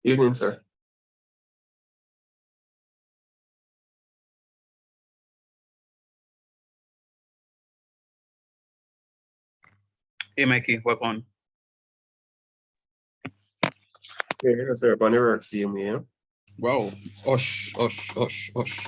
Evening, sir. Hey, Mikey, work on. Yeah, sir. But never see me, yeah. Wow. Osh, osh, osh, osh.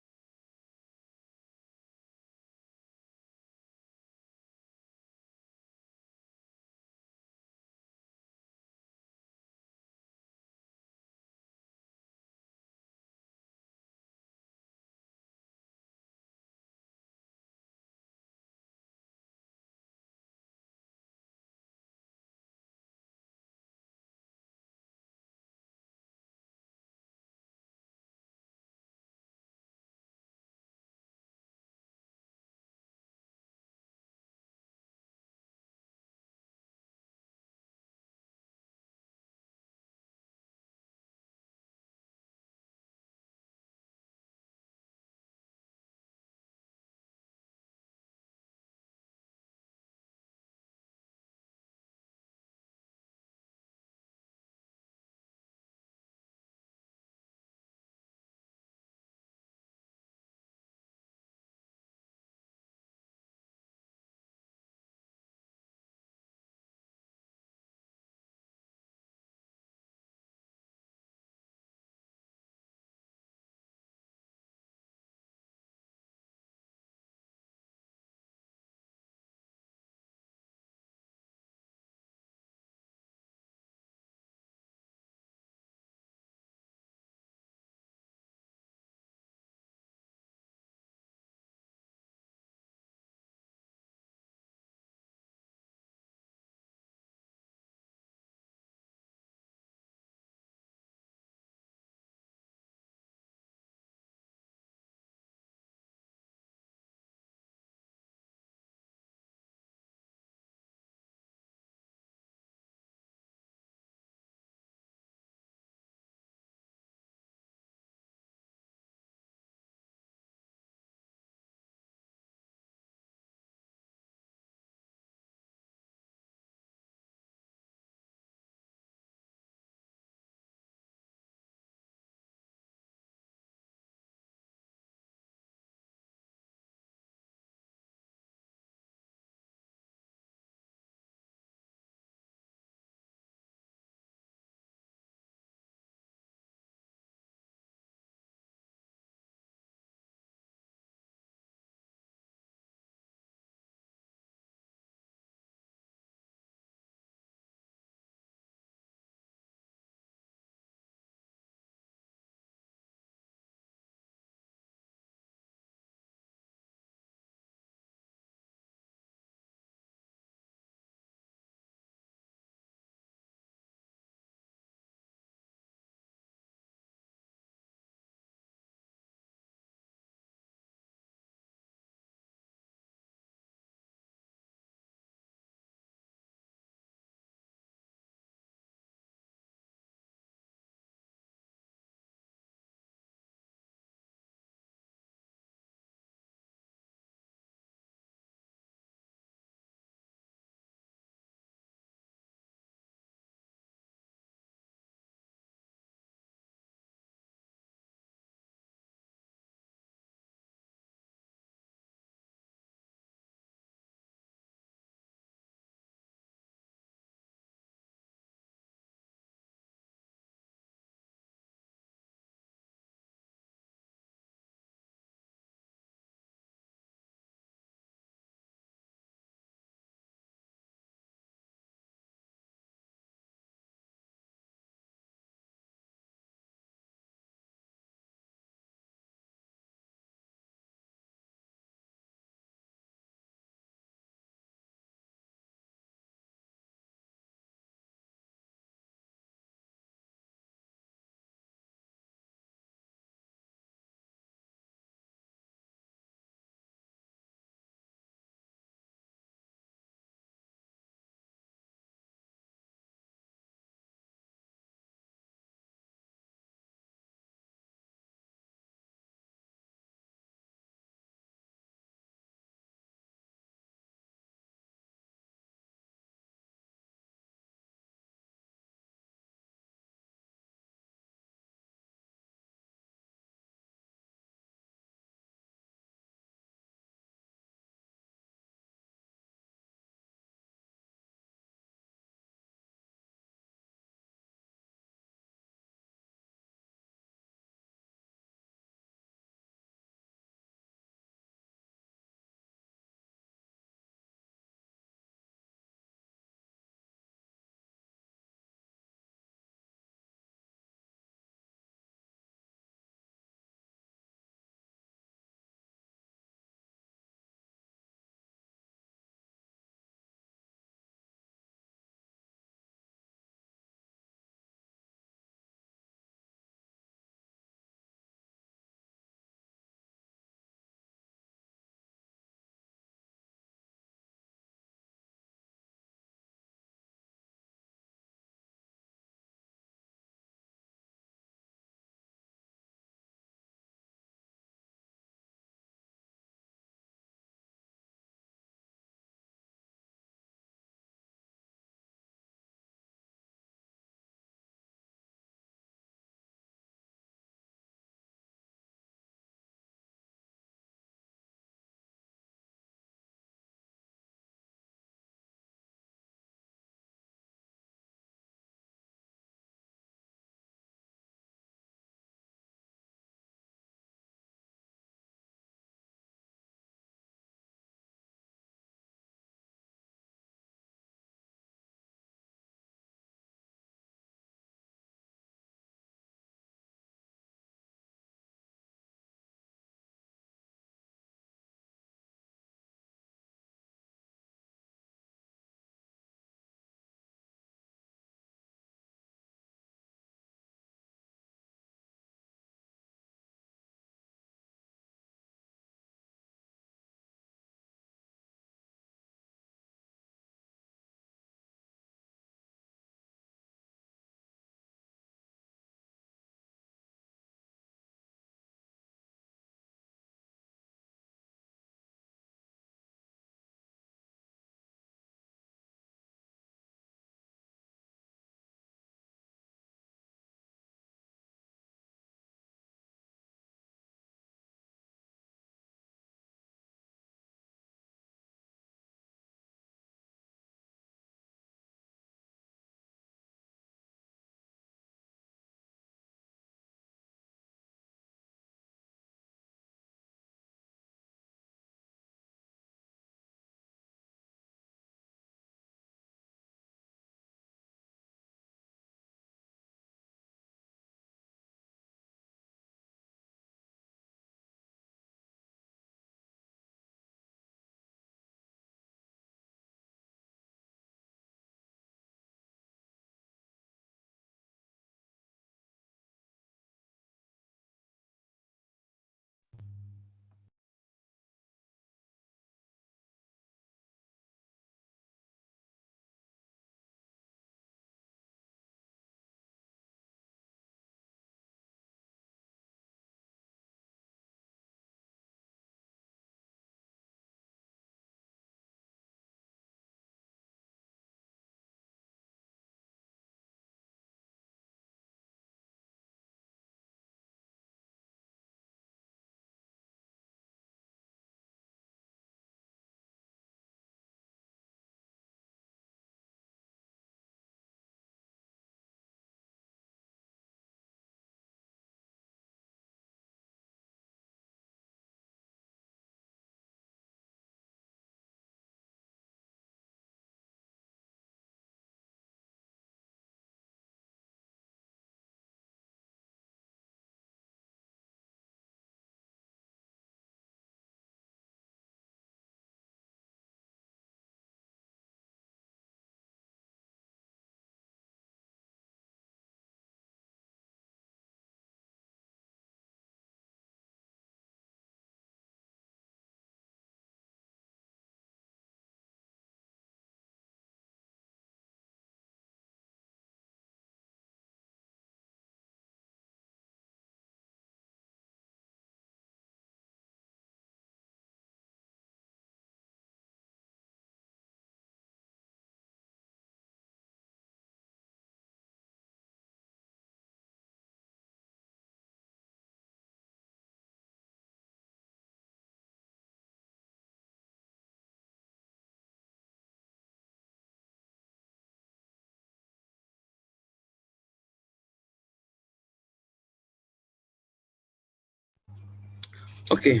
Okay.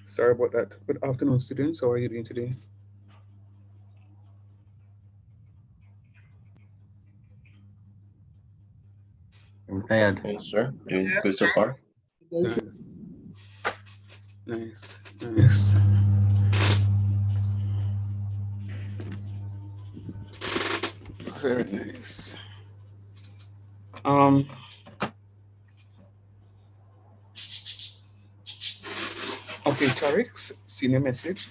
Sorry about that. Good afternoon, students. How are you doing today? I'm tired. Yes, sir. Doing good so far. Nice. Nice. Nice. Very nice. Okay, Tariq, seen your message.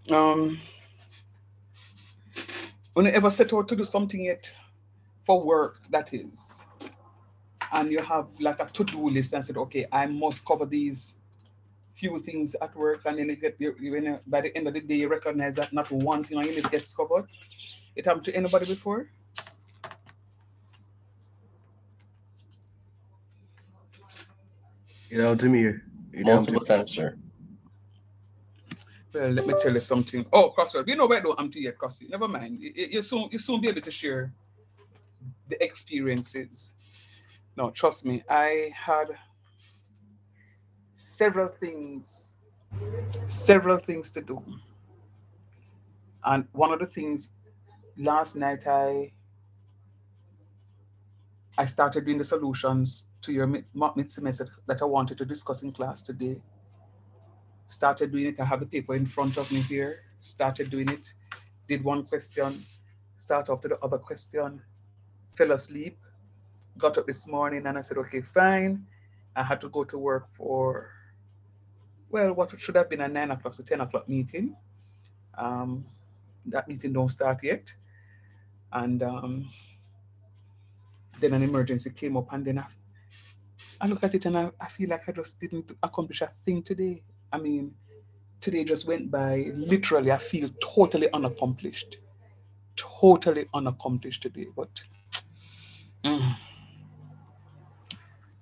When you ever set out to do something yet for work, that is, and you have like a to-do list and said, okay, I must cover these few things at work, and then by the end of the day you recognize that not one thing on your list gets covered. It happened to anybody before? You know, to me, multiple times, sir. Well, let me tell you something. Oh, Crosswell, you know where don't empty yet, Crossy. Never mind. You soon be able to share the experiences. No, trust me. I had several things to do, and one of the things last night I started doing the solutions to your mid semester that I wanted to discuss in class today. Started doing it. I have the paper in front of me here. Started doing it. Did one question. Start off to the other question. Fell asleep. Got up this morning and I said, okay, fine. I had to go to work for, well, what should have been a 9 o'clock to 10 o'clock meeting. Um, that meeting don't start yet. And then an emergency came up, and then I look at it and I feel like I just didn't accomplish a thing today. I mean, today just went by. Literally, I feel totally unaccomplished. Totally unaccomplished today. But mm,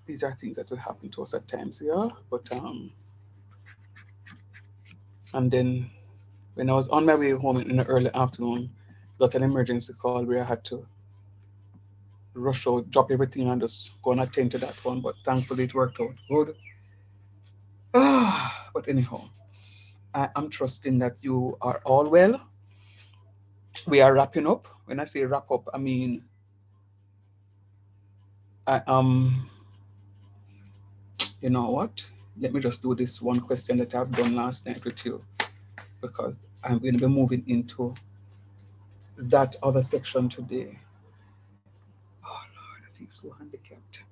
these are things that will happen to us at times, yeah. But and then when I was on my way home in the early afternoon, got an emergency call where I had to rush out, drop everything, and just go and attend to that one. But thankfully, it worked out good. But anyhow, I am trusting that you are all well. We are wrapping up. When I say wrap up, I mean I you know what? Let me just do this one question that I've done last night with you, because I'm going to be moving into that other section today. Oh Lord, I feel so handicapped.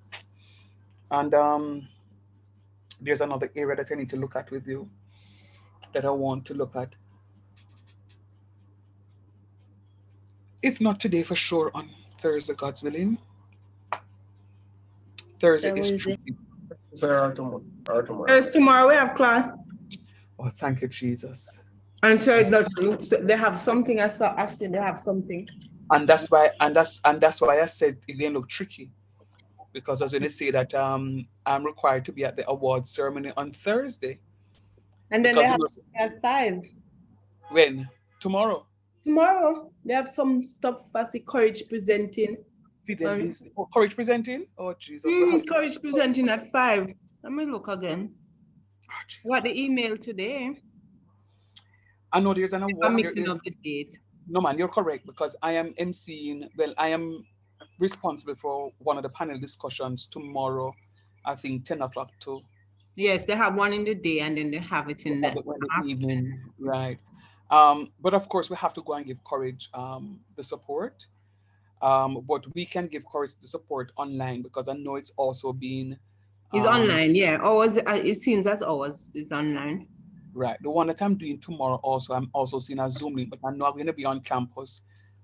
And there's another area that I need to look at with you, that I want to look at. If not today, for sure on Thursday, God's willing. Thursday is tricky. Sir, tomorrow. Yes, tomorrow we have class. Oh, thank you, Jesus. And so it doesn't look so they have something. I saw actually they have something. And that's why I said it didn't look tricky. Because I was going to say that I'm required to be at the award ceremony on Thursday. And then they have at 5. When? Tomorrow. Tomorrow they have some stuff as the Courage presenting. Courage presenting? Oh Jesus. Courage presenting at 5. Let me look again. Oh, what the email today? I know there's an award. I'm mixing up the date. No man, you're correct, because I am emceeing. Well, I am responsible for one of the panel discussions tomorrow. I think 10 o'clock too. Yes, they have one in the day and then they have it in the evening. Right. But of course, we have to go and give Courage the support. But we can give Courage the support online, because I know it's also been. It's online, yeah. Ours, it seems as ours is online. Right. The one that I'm doing tomorrow also, I'm also seeing a Zoom link, but I know I'm going to be on campus.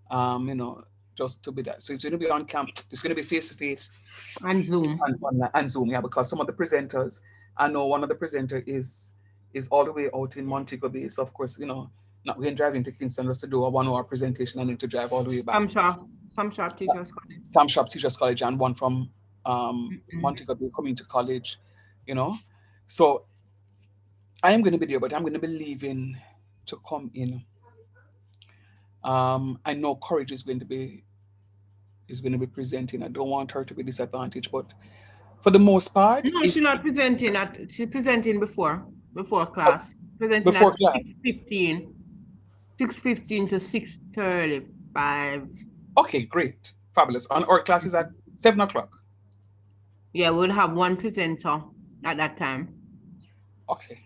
You know, just to be that. So it's going to be on camp. It's going to be face to face. And Zoom. And Zoom, yeah, because some of the presenters, I know one of the presenters is all the way out in Montego Bay. So of course, you know, not going driving to Kingston just to do a 1 hour presentation. I need to drive all the way back. Sam Sharp Teachers College. Sam Sharp Teachers College, and one from Montego Bay Community College, you know. So I am going to be there, but I'm going to be leaving to come in. I know Courage is going to be presenting. I don't want her to be disadvantaged, but for the most part, No, if she's not presenting she's presenting before class. Presenting before at class. 6:15 to 6:35. Okay, great, fabulous. And our class is at 7 o'clock. Yeah, we'll have one presenter at that time. Okay,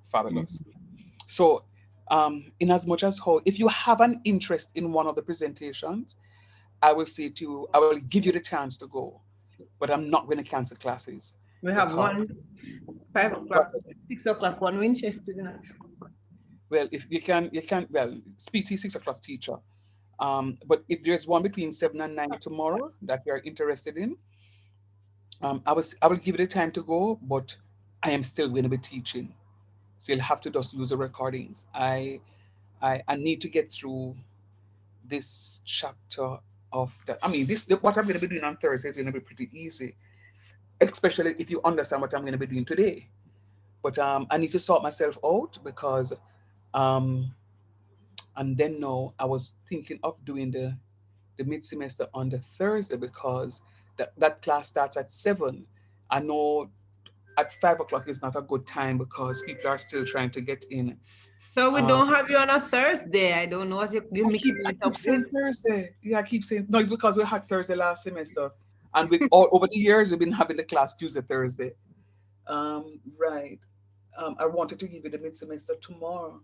fabulous. So, in as much as how, if you have an interest in one of the presentations, I will say to you, I will give you the chance to go, but I'm not going to cancel classes We have one because, 5 o'clock, 6 o'clock, one Winchester. well, if you can, well, speak to your 6 o'clock teacher. But if there's one between 7 and 9 tomorrow that you're interested in, I will give you the time to go, but I am still going to be teaching. So you'll have to just use the recordings. I need to get through this chapter of the, I mean, what I'm going to be doing on Thursday is going to be pretty easy, especially if you understand what I'm going to be doing today. But I need to sort myself out because, um, and then now I was thinking of doing the mid semester on the Thursday because that class starts at 7. I know at 5 o'clock is not a good time because people are still trying to get in. So we Um, don't have you on a Thursday. I don't know what you're mixing I it keep up with. saying Thursday. Yeah, I keep saying no. It's because we had Thursday last semester, and we all over the years we've been having the class Tuesday, Thursday. Right. I wanted to give you the mid semester tomorrow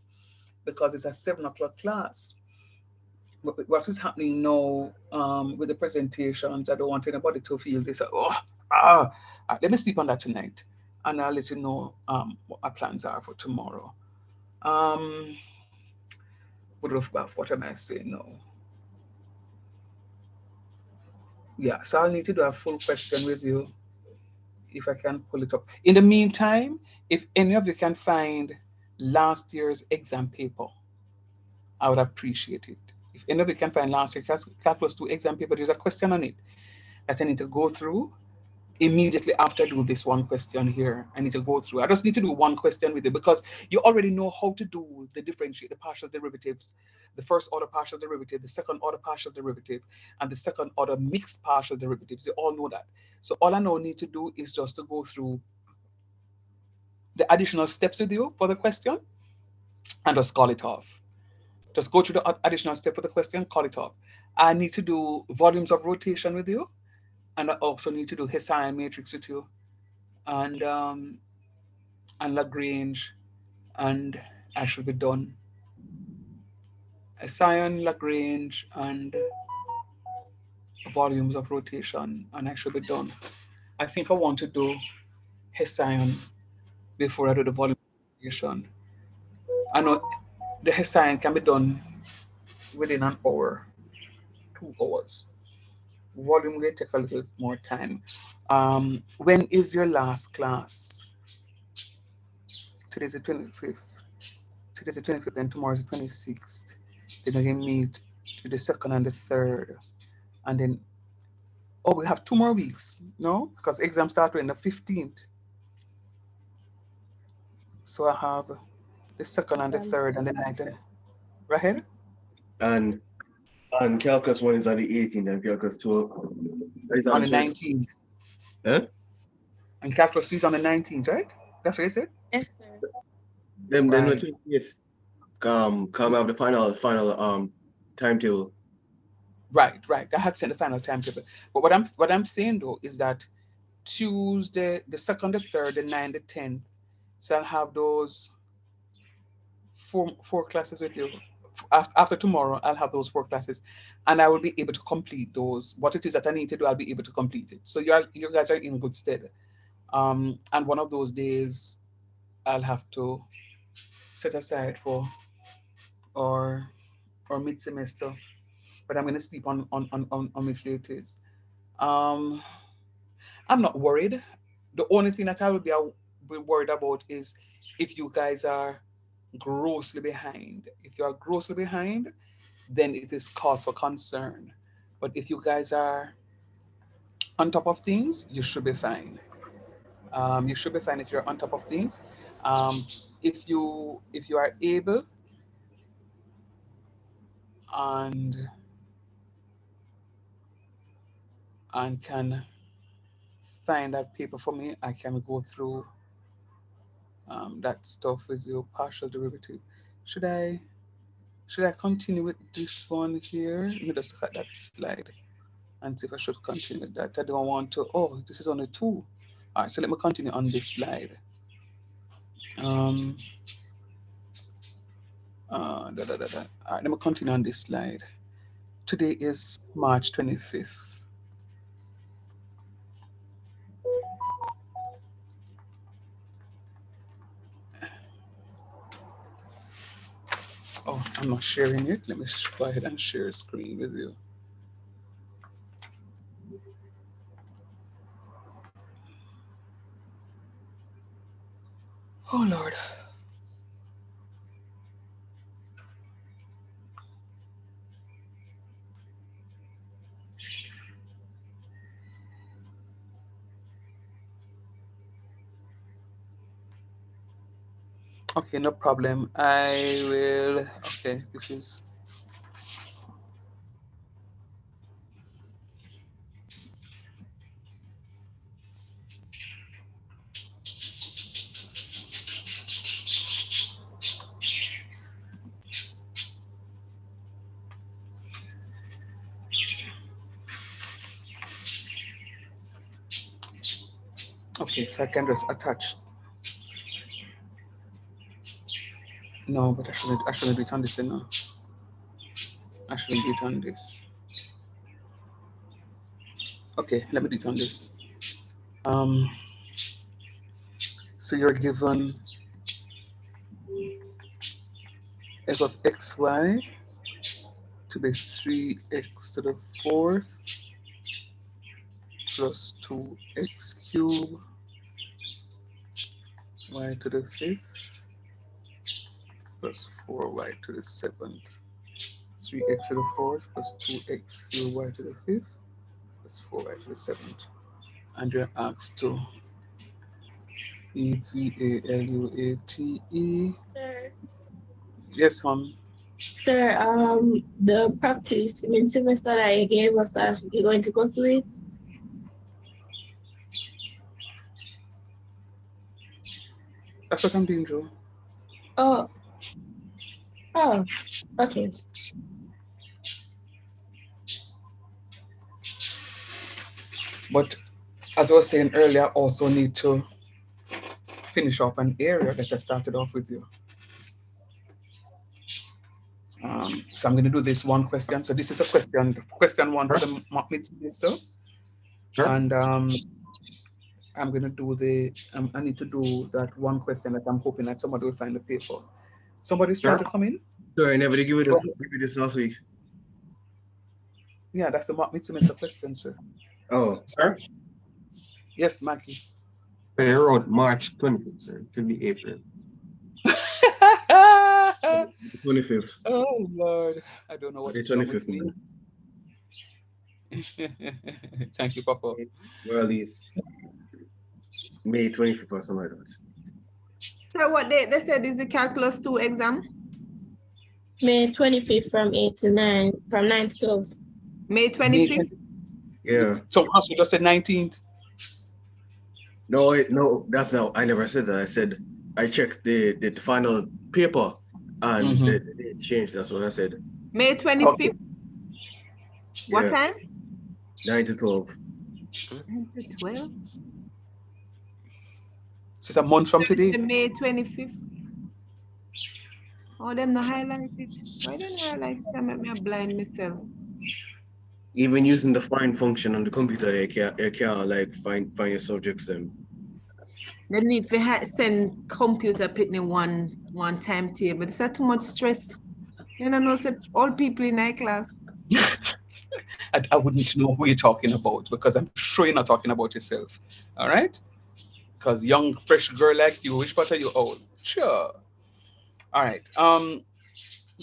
because it's a 7 o'clock class. What is happening now with the presentations? I don't want anybody to feel this. Let me sleep on that tonight, and I'll let you know what my plans are for tomorrow. Um, what am I saying now? Yeah, so I'll need to do a full question with you if I can pull it up. In the meantime, if any of you can find last year's exam paper, I would appreciate it. If any of you can find last year's Calculus 2 exam paper, there's a question on it that I need to go through immediately after I do this one question here. I need to go through. I just need to do one question with it because you already know how to do the differentiate, the partial derivatives, the first order partial derivative, the second order partial derivative, and the second order mixed partial derivatives. You all know that. So all I now need to do is just to go through the additional steps with you for the question and just call it off. Just go through the additional step for the question, call it off. I need to do volumes of rotation with you, and I also need to do Hessian matrix with you, and Lagrange, and I should be done. Hessian, Lagrange, and volumes of rotation, and I should be done. I think I want to do Hessian before I do the volume of rotation. I know the Hessian can be done within an hour, 2 hours. Volume will take a little more time. When is your last class? Today's the 25th. Today's the 25th, and tomorrow's the 26th. Then we can meet to the second and the third. And then, oh, we have 2 more weeks, no? Because exams start on the 15th. So I have the second and the third and the ninth. Right here? And calculus 1 is on the 18th, and calculus 2 is On on the 19th. Huh? And calculus 3 is on the 19th, right? That's what you said? Yes, sir. Then Right. what come out the final timetable. Right. I had sent the final timetable. But what I'm saying though is that Tuesday, the second, the third, the ninth, the 10th. So I'll have those four classes with you. After tomorrow, I'll have those 4 classes, and I will be able to complete those. What it is that I need to do, I'll be able to complete it. So you guys are in good stead. And one of those days, I'll have to set aside for or mid semester, but I'm going to sleep on which day it is. Um, I'm not worried. The only thing that I will be worried about is if you guys are grossly behind. If you are grossly behind, then it is cause for concern. But if you guys are on top of things, you should be fine. You should be fine if you're on top of things. If you are able and can find that paper for me, I can go through that stuff with you. Partial derivative. Should I continue with this one here? Let me just look at that slide and see if I should continue with that. I don't want to. Oh, this is only 2. All right, so let me continue on this slide. Um, All right, let me continue on this slide. Today is March 25th. Oh, I'm not sharing it. Let me go ahead and share a screen with you. Oh, Lord. Okay, no problem. I will. Okay, this is. Okay, so I can just attach. No, but I shouldn't do it on this, you know. I shouldn't do it on this. Okay, let me do it on this. So you're given f of xy to be 3x to the 4th plus 2x cubed y to the 5th plus 4y to the 7th. 3x to the 4th plus 2x cubed y to the 5th plus 4y to the 7th. And you're asked to evaluate. Sir, Yes, ma'am. sir, the practice semester that you gave us, you're going to go through it? That's what I'm doing, Joe. Oh, okay. But as I was saying earlier, I also need to finish off an area that I started off with you. So I'm going to do this one question. So this is a question 1 for the mid semester. Sure. And I'm going to do I need to do that one question that I'm hoping that somebody will find the paper. Somebody's trying to come in? Sorry, I never did give you this last week. Yeah, that's the mid semester question, sir. Oh, Sir? Yes, Mackie. I wrote March 25th, sir. It should be April. 25th. Oh, Lord. I don't know what is wrong with me. Thank you, Papa. Well, it's May 25th or something like that. So what they said is the calculus 2 exam? May 25th from 8 to 9, from 9 to 12. May 25th? Yeah. So you just said 19th? No, that's not. I never said that. I said I checked the final paper and they changed. That's what I said. May 25th? Okay. What Yeah. time? 9 to 12. 9 to 12? So it's a month from today. May 25th. Oh, them no highlight it. Why don't highlight it? I make me blind myself. Even using the find function on the computer, you can't like find your subjects them. They need to send computer pitney one timetable. Is that too much stress? You know, say all people in my class. I wouldn't know who you're talking about because I'm sure you're not talking about yourself. All right? Because young, fresh girl like you, which part are you old? Sure. All right.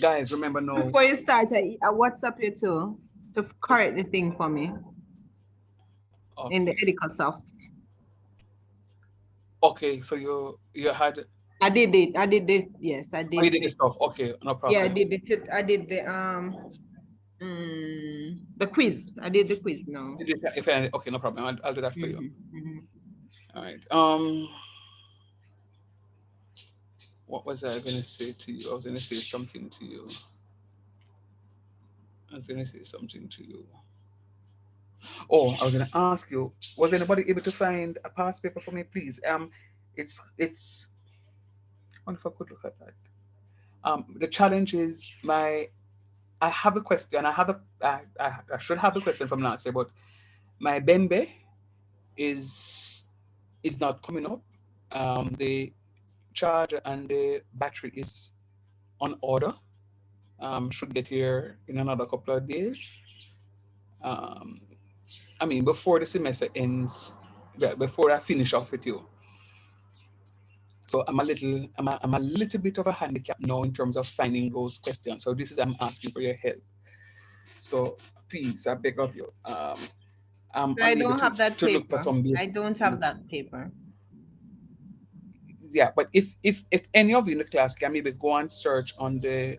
Guys, remember now. Before you start, I WhatsApp you too to correct the thing for me. Okay. In the Edicasoft. Okay, so you had I did it. I did it. Yes, I did. Oh, you did the stuff. Okay, no problem. Yeah, I did it. I did the quiz. I did the quiz now. If I, okay, no problem. I'll do that for you. All right. What was I going to say to you? I was going to say something to you. Oh, I was going to ask you, was anybody able to find a past paper for me, please? It's. I wonder if I could look at that. The challenge is I have a question. I should have the question from last year, but my Bembe is not coming up. The charger and the battery is on order. Should get here in another couple of days. I mean, before the semester ends, before I finish off with you. So I'm a little bit of a handicap now in terms of finding those questions. So this is I'm asking for your help. So please, I beg of you. I don't have that paper. Look for some I don't have that paper. Yeah, but if any of you in the class can maybe go and search on the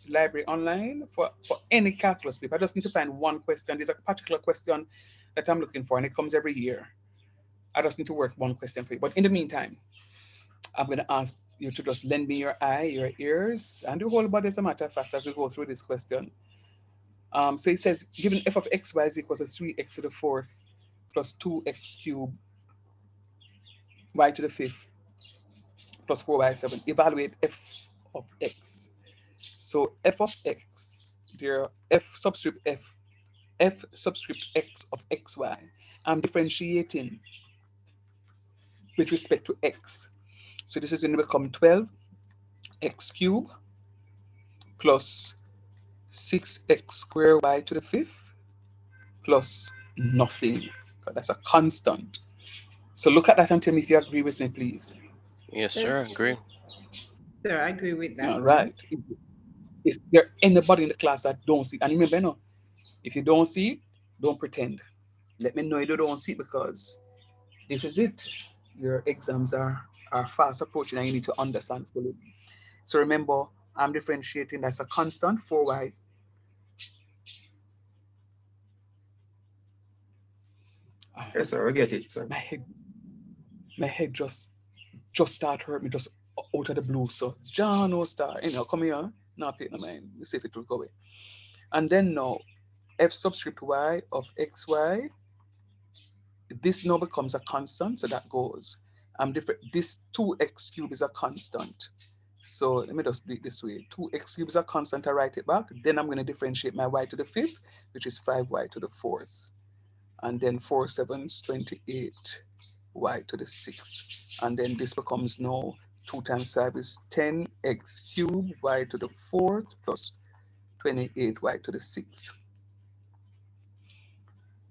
library online for any calculus paper. I just need to find one question. There's a particular question that I'm looking for, and it comes every year. I just need to work one question for you. But in the meantime, I'm going to ask you to just lend me your eye, your ears, and the whole body as a matter of fact as we go through this question. So it says, given f of xy is equal to 3x to the 4th plus 2x cubed y to the 5th plus 4y7, evaluate f of x. So f of x, there f subscript x of xy. I'm differentiating with respect to x. So this is going to become 12x cubed plus 6x squared y to the 5th plus nothing. That's a constant. So look at that and tell me if you agree with me, please. Yes, sir. Agree. Sir, I agree with that. All right. Is there anybody in the class that don't see it? And remember, no, if you don't see it, don't pretend. Let me know you don't see it, because this is it. Your exams are fast approaching and you need to understand fully. So remember, I'm differentiating. That's a constant, 4y. Yes, sir. I get it, sir. My head just started hurt me just out of the blue. So John no star, come here. Now pay no mind. Let's see if it will go away. And then now, f subscript y of xy. This now becomes a constant, so that goes. This 2x cubed is a constant. So let me just do it this way. 2x cubed is a constant, I write it back. Then I'm going to differentiate my y to the 5th, which is 5y to the 4th. And then 4 7s, 28 y to the 6th. And then this becomes now 2 times 5 is 10x cubed y to the 4th plus 28y to the 6th.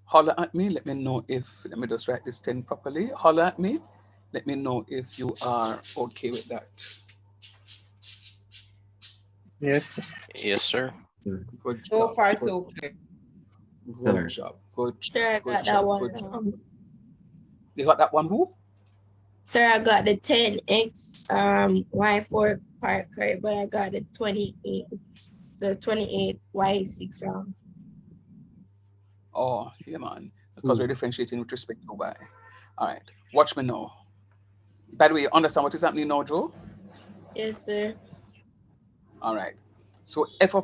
Holler at me, let me know if, let me just write this 10 properly. Holler at me, let me know if you are okay with that. Yes. Yes, sir. Good job. So far, so clear. Good job. Good job. Sir, I got that one. You got that one, who? Sir, I got the 10x y4 part correct, but I got the 28. So 28 y6 wrong. Oh, yeah, man. Because we're differentiating with respect to y. All right. Watch me now. By the way, you understand what is happening now, Joe? Yes, sir. All right. So f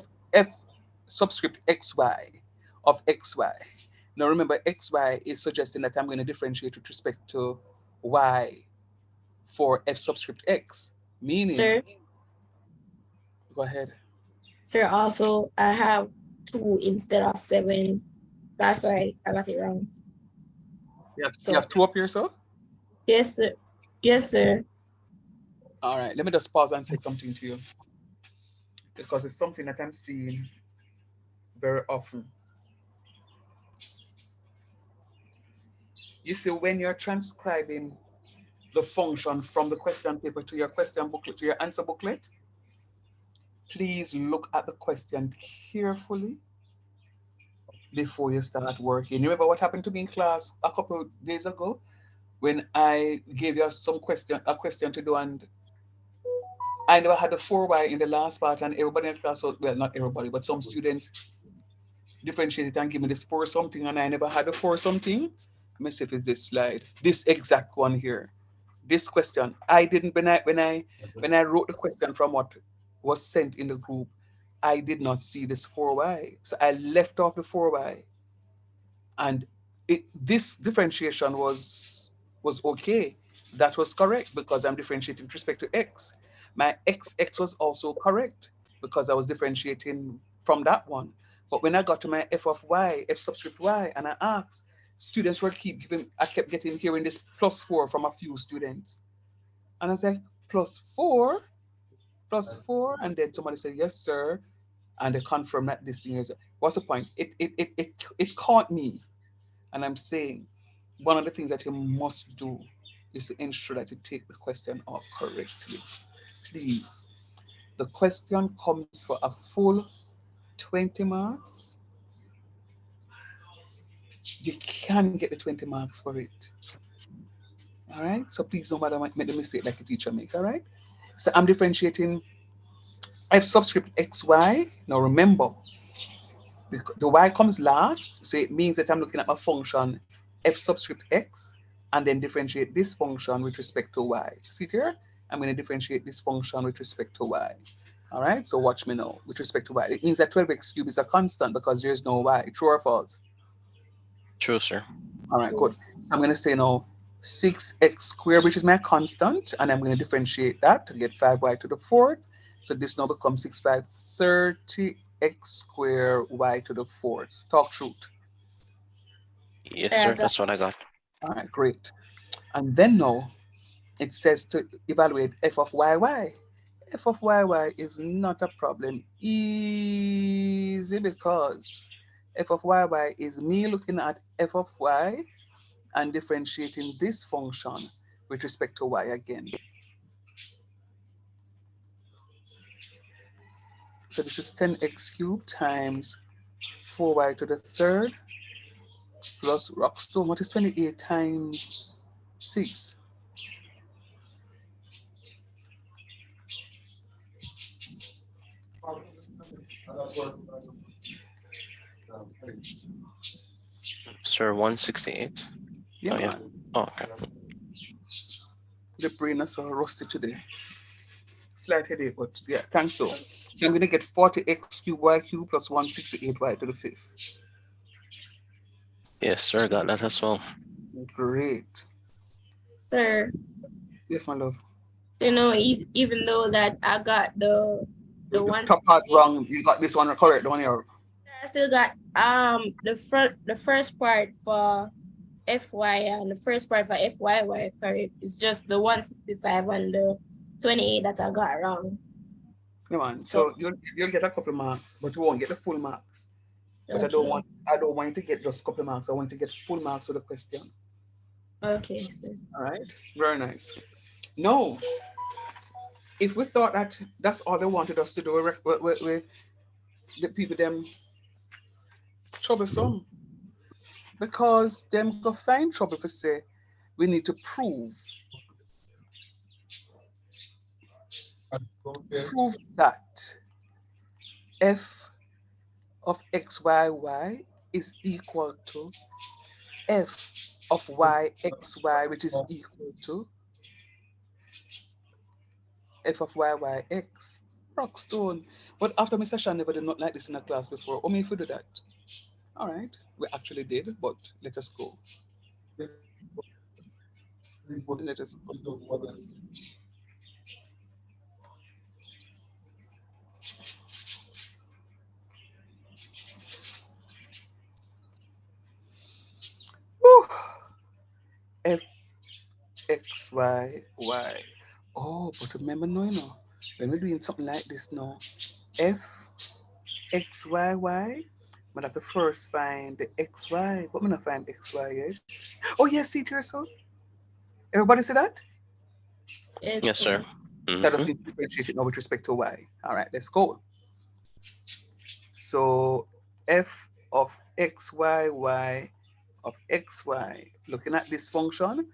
subscript xy of xy. Now remember, xy is suggesting that I'm going to differentiate with respect to y for f subscript x, meaning. Sir. Go ahead. Sir, also I have 2 instead of 7. That's why I got it wrong. You have 2 up here, sir? Yes, sir. Yes, sir. All right. Let me just pause and say something to you, because it's something that I'm seeing very often. You see, when you're transcribing the function from the question paper to your question booklet, to your answer booklet, please look at the question carefully before you start working. You remember what happened to me in class a couple of days ago? when I gave you a question to do, and I never had the 4y in the last part, and everybody in the class, well, not everybody, but some students differentiated and give me this 4 something, and I never had the 4 something. Let me see if it's this slide, this exact one here. This question, I didn't, when I wrote the question from what was sent in the group, I did not see this 4y. So I left off the 4y, and this differentiation was okay. That was correct because I'm differentiating with respect to x. My x was also correct because I was differentiating from that one. But when I got to my f of y, f subscript y, and I asked, students were I kept getting hearing this +4 from a few students. And I said, +4? +4? And then somebody said, yes, sir. And they confirmed that this thing is, what's the point? It caught me. And I'm saying, one of the things that you must do is to ensure that you take the question off correctly. Please. The question comes for a full 20 marks. You can get the 20 marks for it. All right? So please don't bother make the mistake like a teacher make, all right? So I'm differentiating f subscript xy. Now remember, the y comes last, so it means that I'm looking at my function f subscript x, and then differentiate this function with respect to y. See it here? I'm going to differentiate this function with respect to y. All right, so watch me now with respect to y. It means that 12x cubed is a constant because there's no y. True or false? True, sir. All right, good. So I'm going to say now 6x squared, which is my constant, and I'm going to differentiate that to get 5y to the 4th. So this now becomes 6, 5, 30x squared y to the 4th. Talk truth. Yes, Sir, I sir. got That's what I got. All right, great. And then now it says to evaluate f of yy. F of yy is not a problem. Easy, because f of yy is me looking at f of y and differentiating this function with respect to y again. So this is 10x cubed times 4y to the 3rd plus rockstone. What is 28 times 6? Sir, 168. Yeah, Oh, yeah. man. Oh, okay. The brain is so rusty today. Slight headache, but yeah, thanks so. So I'm going to get 40x cubed y cubed plus 168y to the 5th. Yes, sir. Got that as well. Great. sir. Yes, my love. You know, even though that I got the The one, top part wrong. You got this one correct. The one here. I still got the first part for FY and the first part for FYY correct. It's just the 165 and the 28 that I got wrong. Yeah, man. So So you'll get a couple of marks, but you won't get the full marks. But I okay, don't want you to get just a couple of marks. I want you to get full marks for the question. okay, sir. All right. Very nice. No, if we thought that that's all they wanted us to do, we the people them troublesome, because them go find trouble for say we need to prove that f of xyy is equal to f of yxy, which is equal to f of yyx. Rockstone. But after my session, never did not like this in a class before. Only if we do that. All right. We actually did, but let us go. Let us go. Whew. F X Y Y. Oh, but remember no, when we're doing something like this now, F X Y Y, we'll have to first find the X Y, but we're not find X Y yet. Oh yes, see it here, so everybody see that? Yes, Yes, sir. sir. So I just Mm-hmm. need to differentiate it now with respect to Y. All right, let's go. So F of X Y Y of X Y. Looking at this function,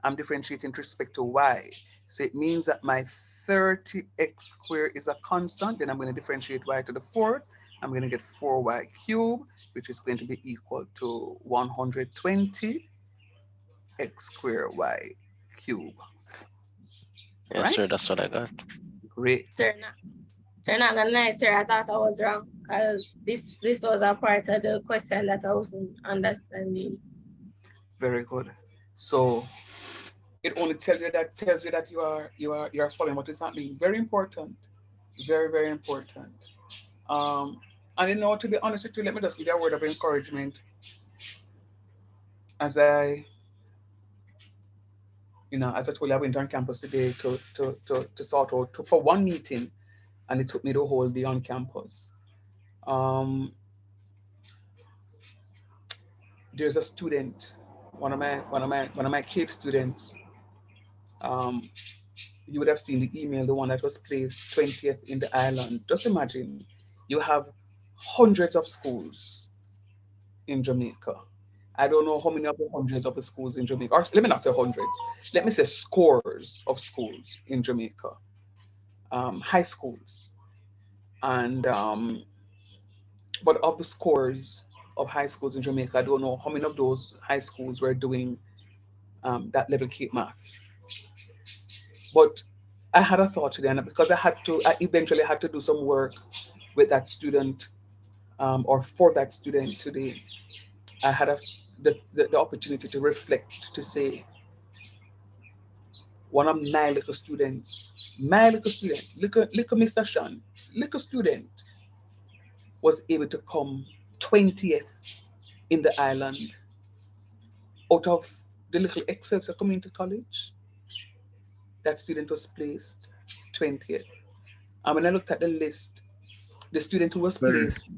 I'm differentiating with respect to y. So it means that my 30x squared is a constant. Then I'm going to differentiate y to the fourth. I'm going to get 4y cubed, which is going to be equal to 120 x squared y cube. Yes, Right? sir. That's what I got. Great. Sir, not gonna lie, sir, I thought I was wrong because this was a part of the question that I wasn't understanding. Very good. So it only tells you that you are following what is happening. Very important. Very, very important. And you know, to be honest with you, let me just give you a word of encouragement as as I told you, I went on campus today to sort out for one meeting, and it took me the whole day on campus. There's a student, one of my Cape students. Um, you would have seen the email, the one that was placed 20th in the island. Just imagine, you have hundreds of schools in Jamaica. I don't know how many of the hundreds of the schools in Jamaica, or let me not say hundreds, let me say scores of schools in Jamaica, high schools. And but of the scores of high schools in Jamaica, I don't know how many of those high schools were doing that level Cape math. But I had a thought today, and because I eventually had to do some work with that student, or for that student today. I had the opportunity to reflect, to say, one of my little student, little Mr. Shan, little student was able to come 20th in the island out of the little Excelsior Community College. That student was placed 20th. And when I looked at the list, the student who was Sorry. placed,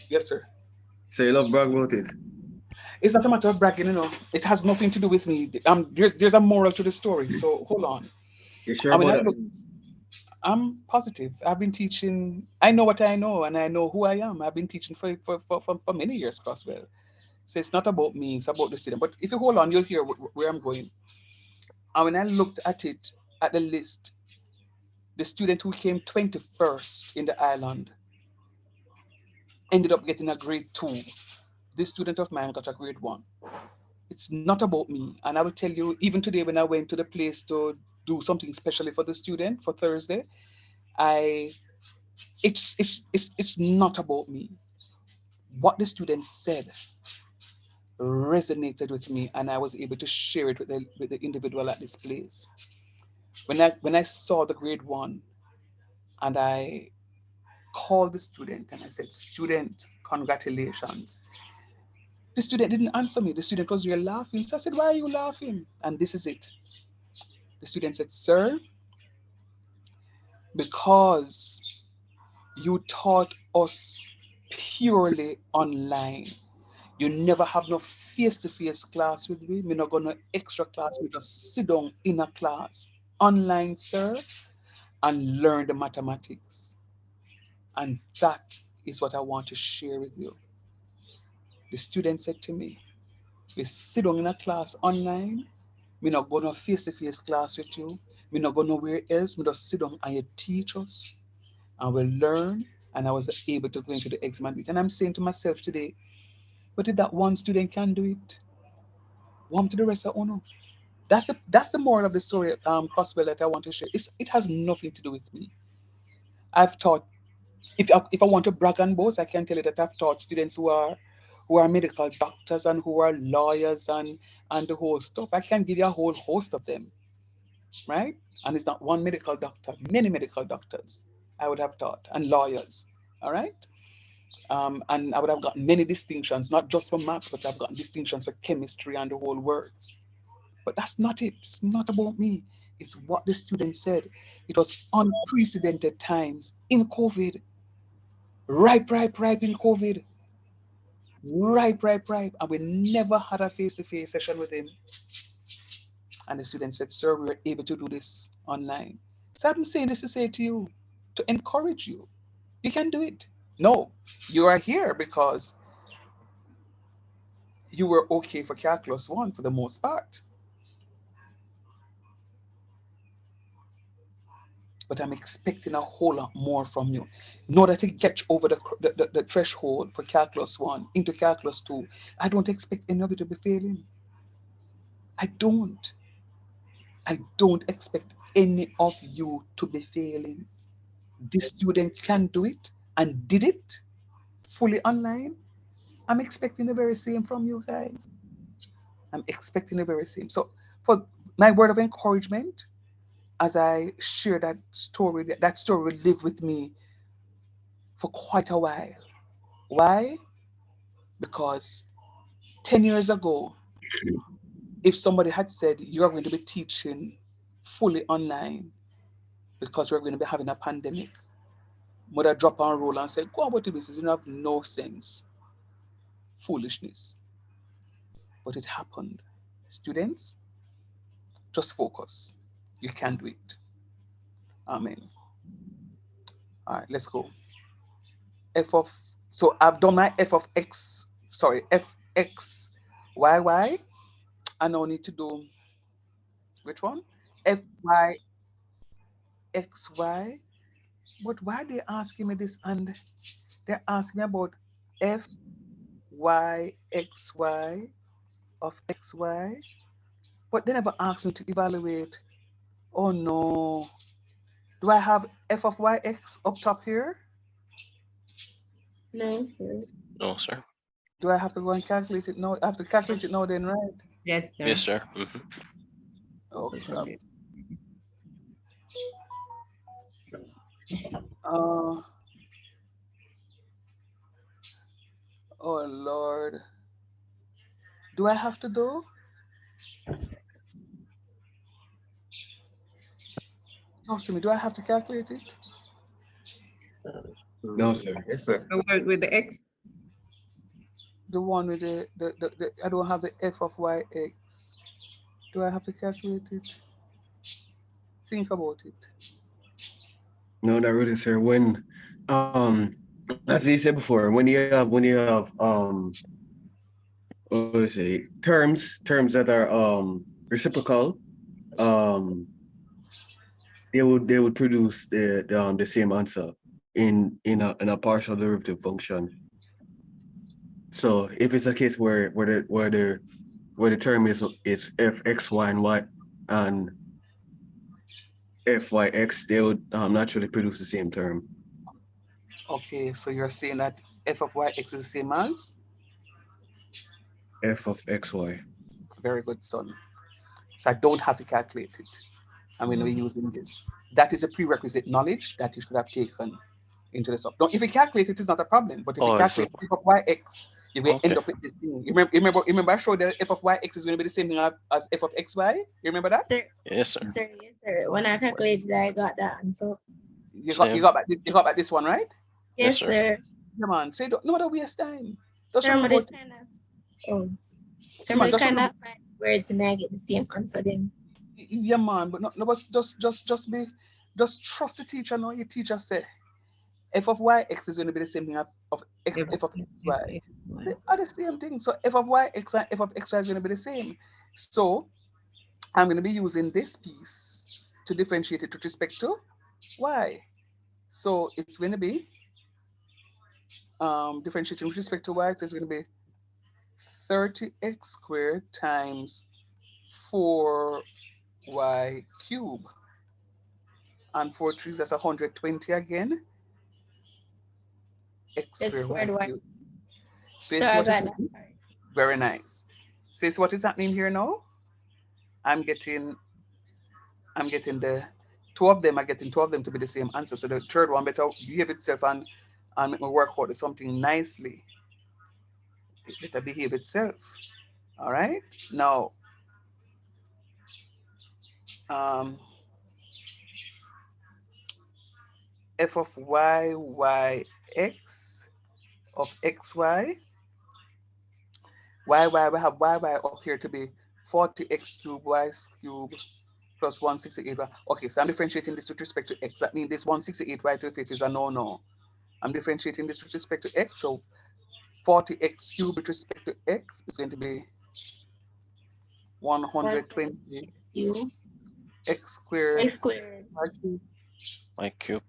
yes, sir. So you love brag about it. It's not a matter of bragging, It has nothing to do with me. There's a moral to the story. So hold on. You sure I mean, about I that? look, I'm positive. I've been teaching. I know what I know, and I know who I am. I've been teaching for many years, Crosswell. So it's not about me. It's about the student. But if you hold on, you'll hear where I'm going. And when I looked at it, at the list, the student who came 21st in the island ended up getting a grade 2. This student of mine got a grade 1. It's not about me. And I will tell you, even today when I went to the place to do something specially for the student for Thursday, I it's not about me. What the student said resonated with me, and I was able to share it with the individual at this place. When I saw the grade 1, and I called the student and I said, "Student, congratulations." The student didn't answer me. The student was really laughing. So I said, "Why are you laughing?" And this is it. The student said, "Sir, because you taught us purely online. You never have no face-to-face class with me. Me not gonna extra class. We just sit down in a class online, sir, and learn the mathematics. And that is what I want to share with you." The student said to me, "We sit down in a class online. Me not gonna face-to-face class with you. Me not go nowhere else. Me just sit down and you teach us, and we learn." And I was able to go into the exam and do it. And I'm saying to myself today, but if that one student can do it, one to the rest of uno. That's the moral of the story, Crosswell, that I want to share. It has nothing to do with me. I've taught, if I want to brag and boast, I can tell you that I've taught students who are medical doctors and who are lawyers and the whole stuff. I can give you a whole host of them, right? And it's not one medical doctor, many medical doctors I would have taught, and lawyers. All right. And I would have gotten many distinctions, not just for math, but I've gotten distinctions for chemistry and the whole works. But that's not it. It's not about me. It's what the student said. It was unprecedented times in COVID. Ripe in COVID. Ripe. And we never had a face-to-face session with him. And the student said, "Sir, we were able to do this online." So I'm saying this to say to you, to encourage you. You can do it. No, you are here because you were okay for calculus 1 for the most part. but I'm expecting a whole lot more from you. In order to get over the threshold for calculus 1 into calculus 2, I don't expect any of you to be failing. I don't. I don't expect any of you to be failing. This student can do it and did it fully online. I'm expecting the very same from you guys. I'm expecting the very same. So, for my word of encouragement, as I share that story will live with me for quite a while. Why? Because 10 years ago, if somebody had said you're going to be teaching fully online because we're going to be having a pandemic, would have dropped on roll and said, go about your business, you have no sense. Foolishness. But it happened. Students, just focus. You can do it. Amen. All right, let's go. F of, so I've done my f of x, sorry, fx, y. I now need to do, which one? Fy, xy. But why are they asking me this? And they're asking me about fy, xy of xy. But they never asked me to evaluate. Oh no. Do I have f of yx up top here? No, sir. No, sir. Do I have to go and calculate it now? I have to calculate it now then, right? Yes, sir. Yes, sir. Mhm. Oh crap. Uh, oh Lord. Do I have to do? Talk to me. Do I have to calculate it? No, sir. Yes, sir. I work with the X. The one with the I don't have the f of yx. Do I have to calculate it? Think about it. No, not really, sir. When as you said before, what do you say, terms that are reciprocal, um they would produce the same answer in a partial derivative function. So if it's a case where the term is f x y and y and f y x, they would naturally produce the same term. Okay, so you're saying that f of yx is the same as? F of x y. Very good, son. So I don't have to calculate it. I'm going to be using this. That is a prerequisite knowledge that you should have taken into the sub. Now, if you calculate it, it's not a problem. But if you Oh, it's calculate f of yx, you're going to okay. end up with this thing. You remember I showed that f of yx is going to be the same thing as f of xy? You remember that? Sir, Yes, sir. sir, yes, sir. When I calculated, I got that answer. You got you Same. got back you got back this one, right? Yes, Yes, sir. sir. Come on, say don't, no matter waste time. Just Sir, remember but it what, kind of, oh, sir, come but on, it just kind remember, of find words and I get the same answer then. yeah, man. But no, but just trust the teacher. Now your teacher say f of yx is going to be the same thing of F, f of F, xy. X, Y. They are the same thing. So f of yx and f of xy is going to be the same. So I'm going to be using this piece to differentiate it with respect to y. So it's going to be differentiating with respect to y. So it's going to be 30x squared times 4y cubed. And 4 3s, that's 120 again. X X squared y squared y. cubed. So you So see I what is got that happening? part. Very nice. So you see what is happening here now? I'm getting the two of them, I'm getting two of them to be the same answer. So the third one better behave itself and make me work out something nicely. It better behave itself. All right. Now, um, f of y x of xy. We have y up here to be 40x cubed y cubed plus 168y. Okay, so I'm differentiating this with respect to x. That means this 168y to the fifth is a no. I'm differentiating this with respect to x. So 40x cubed with respect to x is going to be 1 120 x cubed. x squared X squared. y cubed Y cube.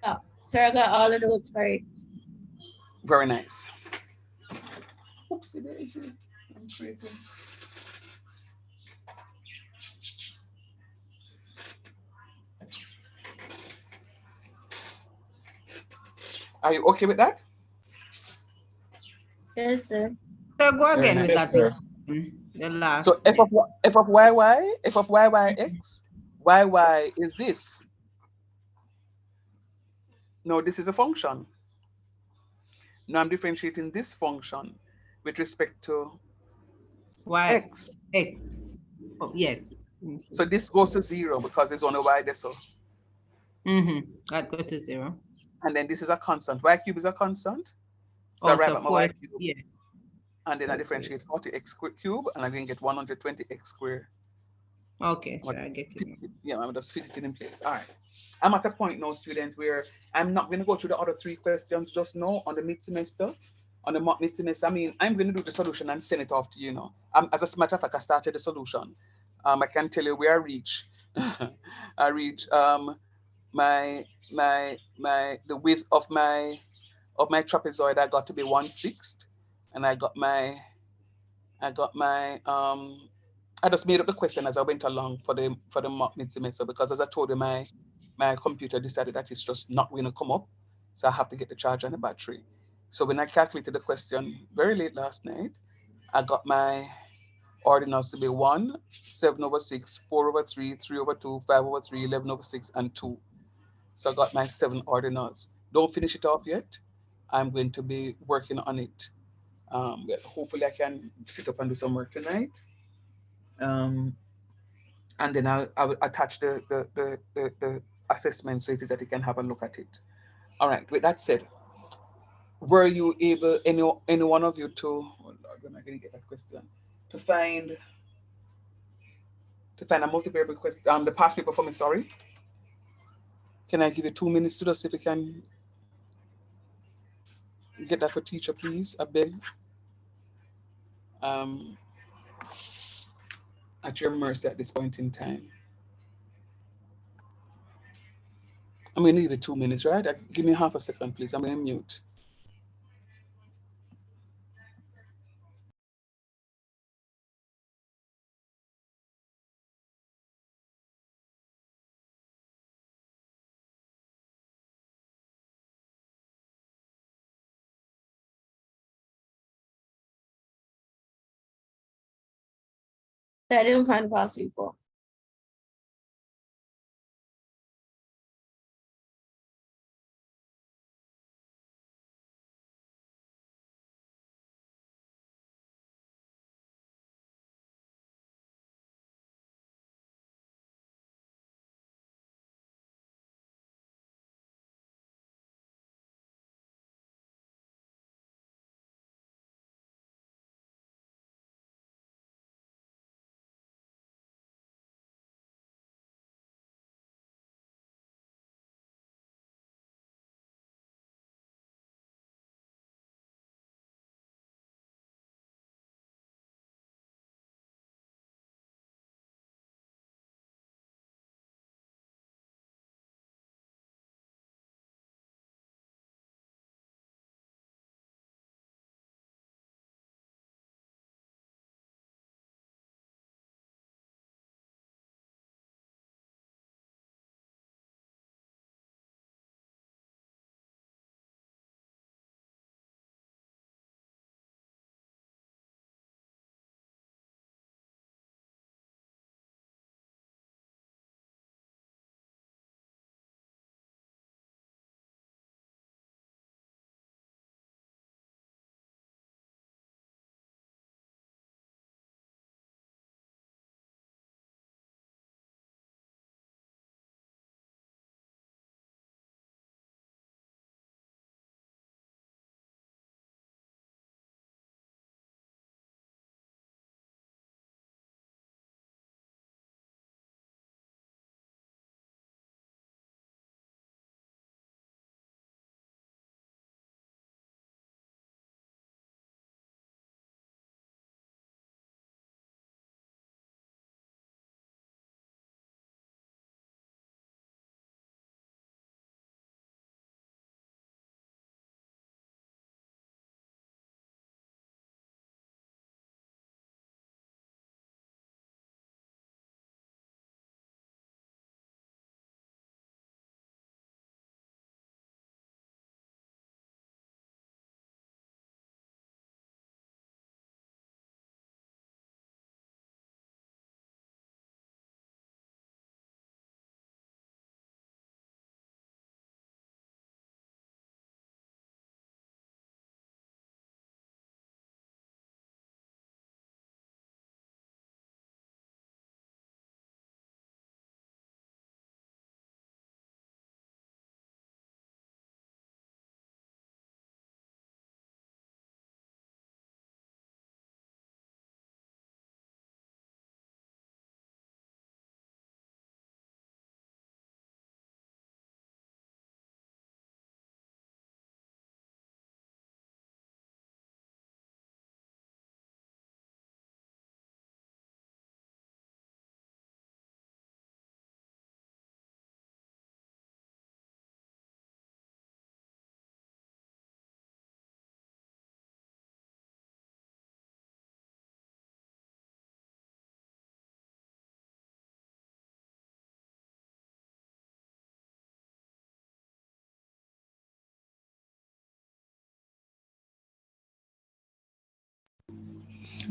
Yeah. Sir, I got all of those right. Very nice. Oopsie daisy. I'm creating. Are you okay with that? Yes, sir. So go Very again with nice. Yes, that. sir. The last. So f of yx, yy is this. No, this is a function. Now I'm differentiating this function with respect to Y x. X. Oh, yes. So this goes to 0 because there's only y there. So, That go to 0. and then this is a constant. Y cube is a constant. So I write Also back my y 4. cube, Yeah. and then I Okay. differentiate 40x cube, and I'm going to get 120x squared. Okay, so I get it. Yeah, I'm just fit it in place. All right. I'm at a point now, student, where I'm not going to go through the other 3 questions just now on the mid-semester. On the mid-semester, I mean, I'm going to do the solution and send it off to you now. As a matter of fact, I started the solution. I can tell you where I reach. I reach the width of my trapezoid. I got to be 1/6, and I just made up the question as I went along for the mid semester, because as I told you, my computer decided that it's just not going to come up, so I have to get the charger and the battery. So when I calculated the question very late last night, I got my ordinals to be 1, 7/6, 4/3, 3/2, 5/3, 11/6, and 2. So I got my 7 ordinals. Don't finish it off yet. I'm going to be working on it. But hopefully I can sit up and do some work tonight. And then I will attach the assessment so it is that you can have a look at it. All right. With that said, were you able, any one of you, to, oh Lord, when am I going to get that question, to find a multivariable question, the past paper for me? Sorry. Can I give you 2 minutes to just see if you can get that for teacher, please? I beg. Um, at your mercy at this point in time. I'm going to give you 2 minutes, right? Give me half a second, please. I'm going to mute. I didn't find past people.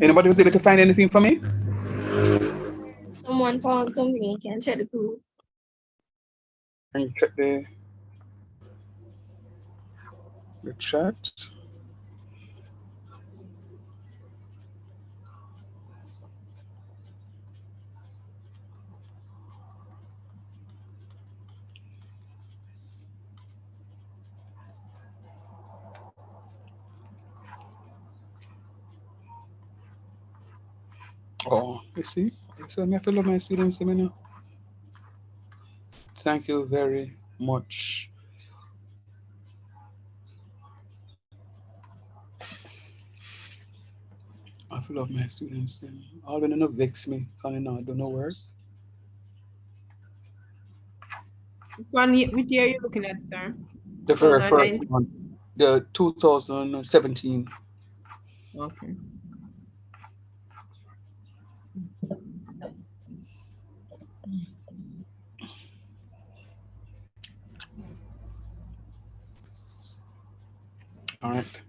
Anybody was able to find anything for me? Someone found something, you can check the proof. And check the chat. Oh, you see? So I have to love my students, you know. Thank you very much. I have to love my students. You know. All when they not vex me, can you know, I don't know where. Which year are you looking at, sir? The very first 2009? one, the 2017. Okay. All right.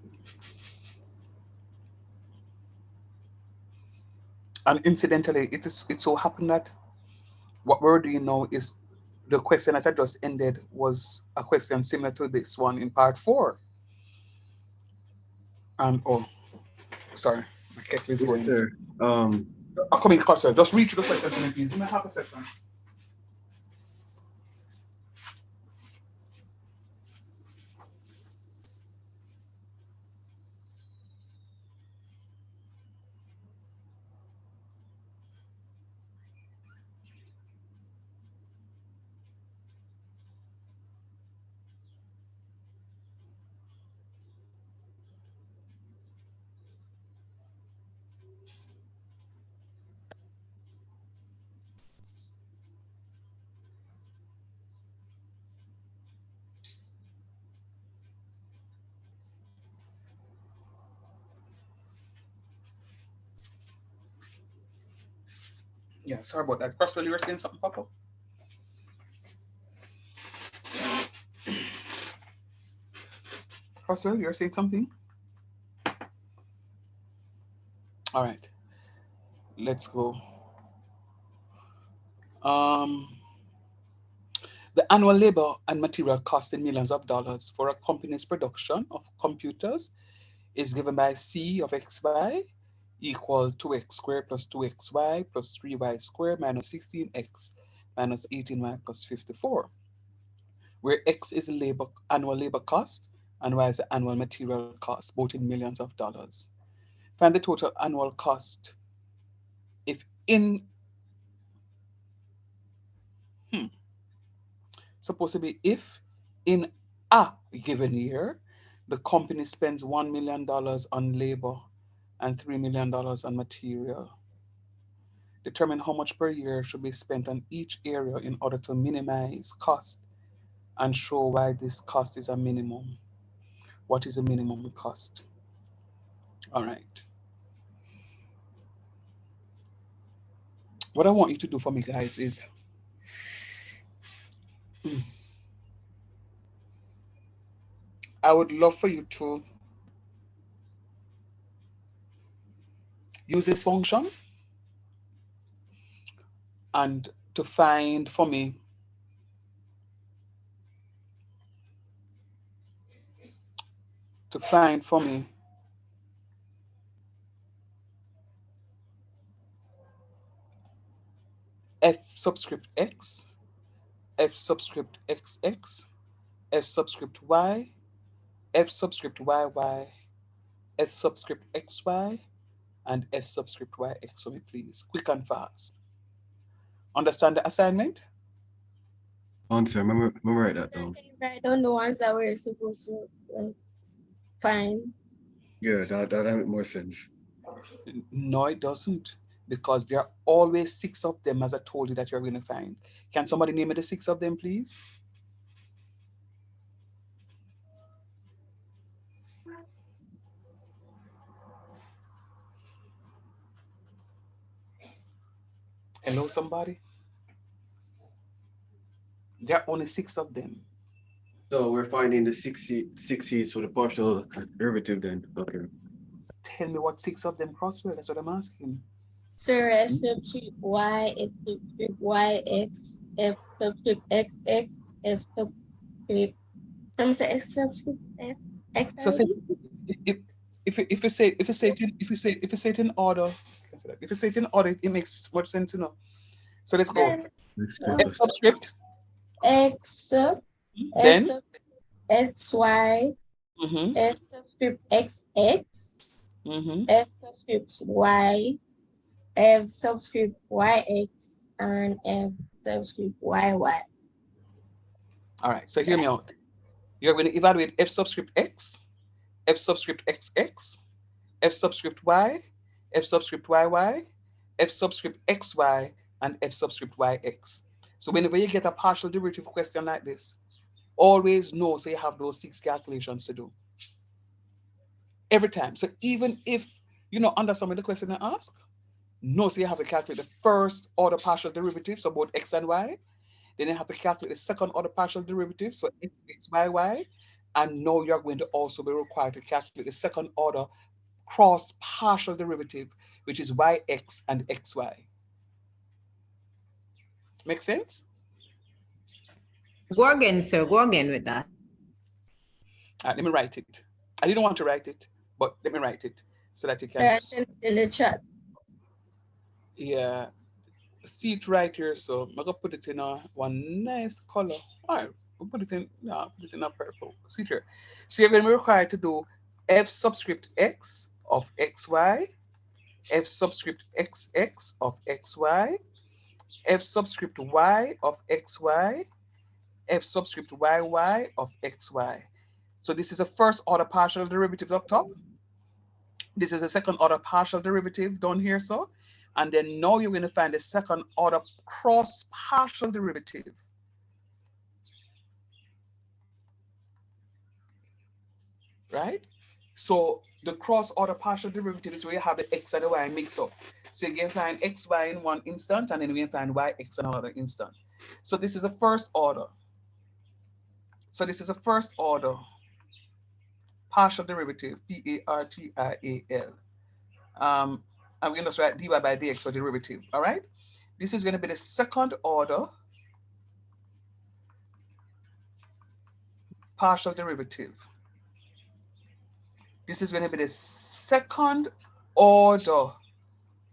And incidentally, it so happened that what we're doing now is the question that I just ended was a question similar to this one in part 4. And oh, sorry, my kettle is Yes, going. sir. I'll come in closer. Just read through the question to me, please. Give me half a second. Yeah, sorry about that. Crosswell, you were saying something, Papa? Crosswell, you were saying something? All right, let's go. Um, the annual labor and material cost in millions of dollars for a company's production of computers is given by C of xy equal 2x squared plus 2xy plus 3y squared minus 16x minus 18y plus 54, where x is labor annual labor cost and y is the annual material cost, both in millions of dollars. Find the total annual cost if in supposed to be if in a given year the company spends $1 million on labor and $3 million on material. Determine how much per year should be spent on each area in order to minimize cost and show why this cost is a minimum. What is the minimum cost? All right. What I want you to do for me, guys, is I would love for you to use this function and to find for me f subscript x, f subscript xx, f subscript y, f subscript yy, f subscript xy, and s subscript yx for me, please. Quick and fast. Understand the assignment? Answer. Remember write that down. Can you write down the ones that we're supposed to find? Yeah, that make more sense. No, it doesn't. Because there are always 6 of them, as I told you, that you're going to find. Can somebody name me the 6 of them, please? Hello, somebody? There are only 6 of them. So we're finding the six C's for the partial derivative then. Okay. Tell me what 6 of them cross well. That's what I'm asking. Sir, F subscript Y, F subscript Y, X, F subscript X, X, F subscript. Some say X subscript F, X So say ID. if you say it in order, if you say it in order, it makes much sense, you know. So let's go. F subscript, X, F then sub X, Y, mm-hmm, F subscript X, X, mm-hmm. F subscript Y, F subscript YX, and F subscript YY. All right. So hear me out. You're going to evaluate F subscript X, F subscript XX, F subscript Y, F subscript YY, F subscript XY, and F subscript YX. So whenever you get a partial derivative question like this, always know so you have those 6 calculations to do. Every time. So even if you know understand the question I ask, know so you have to calculate the first order partial derivative, so both x and y. Then you have to calculate the second order partial derivative, so x, y, y. And now you're going to also be required to calculate the second order cross partial derivative, which is yx and xy. Make sense? Go again, sir. Go again with that. All right, let me write it. I didn't want to write it, but let me write it so that you can. Yeah, send it in the chat. Yeah, see it right here. So I'm gonna put it in a one nice color. All right, we'll put it in. No, put it in a purple. See it here. So you're gonna be required to do f subscript x of xy, f subscript xx of xy, f subscript y of xy, f subscript yy of xy. So this is a first order partial derivative up top. This is a second order partial derivative down here, so. And then now you're going to find the second order cross partial derivative. Right? So the cross order partial derivative is where you have the x and the y mix up. So you can find xy in one instant, and then you can find yx in another instant. So this is a first order. So this is a first order partial derivative, partial. And we can just write dy by dx for derivative. All right. This is going to be the second order partial derivative. This is going to be the second order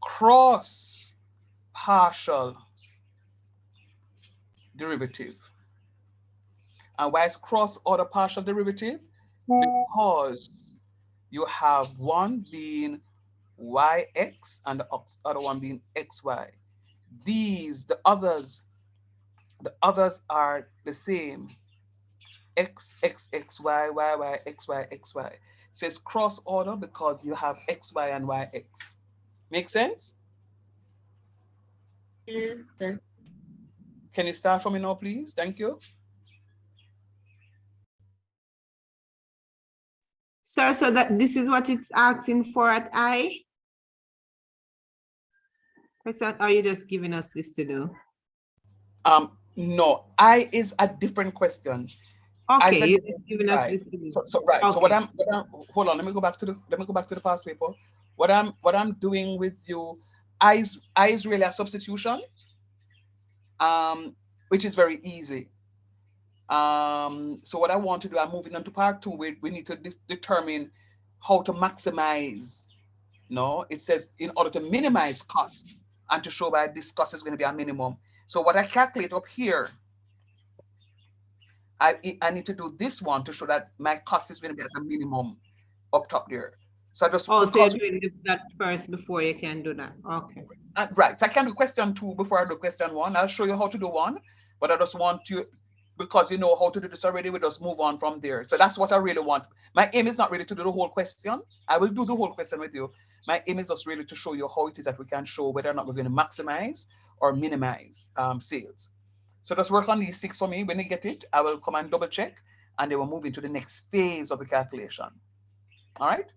cross partial derivative. And why it's cross order partial derivative? Because you have one being yx and the other one being xy. The others are the same. X, X, X, Y, Y, Y, X, Y, X, Y. So it's cross order because you have X, Y, and Y, X. Make sense? Yes, sir. Can you start for me now, please? Thank you. Sir, so that this is what it's asking for at I? Or are you just giving us this to do? No, I is a different question. Okay, you're just giving us right. this to do. Right. Okay. So what I'm hold on, let me go back to the past paper. What I'm doing with you, I is really a substitution, which is very easy. So what I want to do, I'm moving on to part 2, where we need to determine how to maximize. No, it says in order to minimize cost and to show why this cost is going to be a minimum. So what I calculate up here, I need to do this one to show that my cost is going to be at a minimum up top there. So I just so you're doing that first before you can do that. Okay. Right. So I can do question 2 before I do question 1. I'll show you how to do 1, but I just want to, because you know how to do this already, we just move on from there. So that's what I really want. My aim is not really to do the whole question. I will do the whole question with you. My aim is just really to show you how it is that we can show whether or not we're going to maximize or minimize sales. So just work on these 6 for me. When you get it, I will come and double check, and then we'll move into the next phase of the calculation. All right.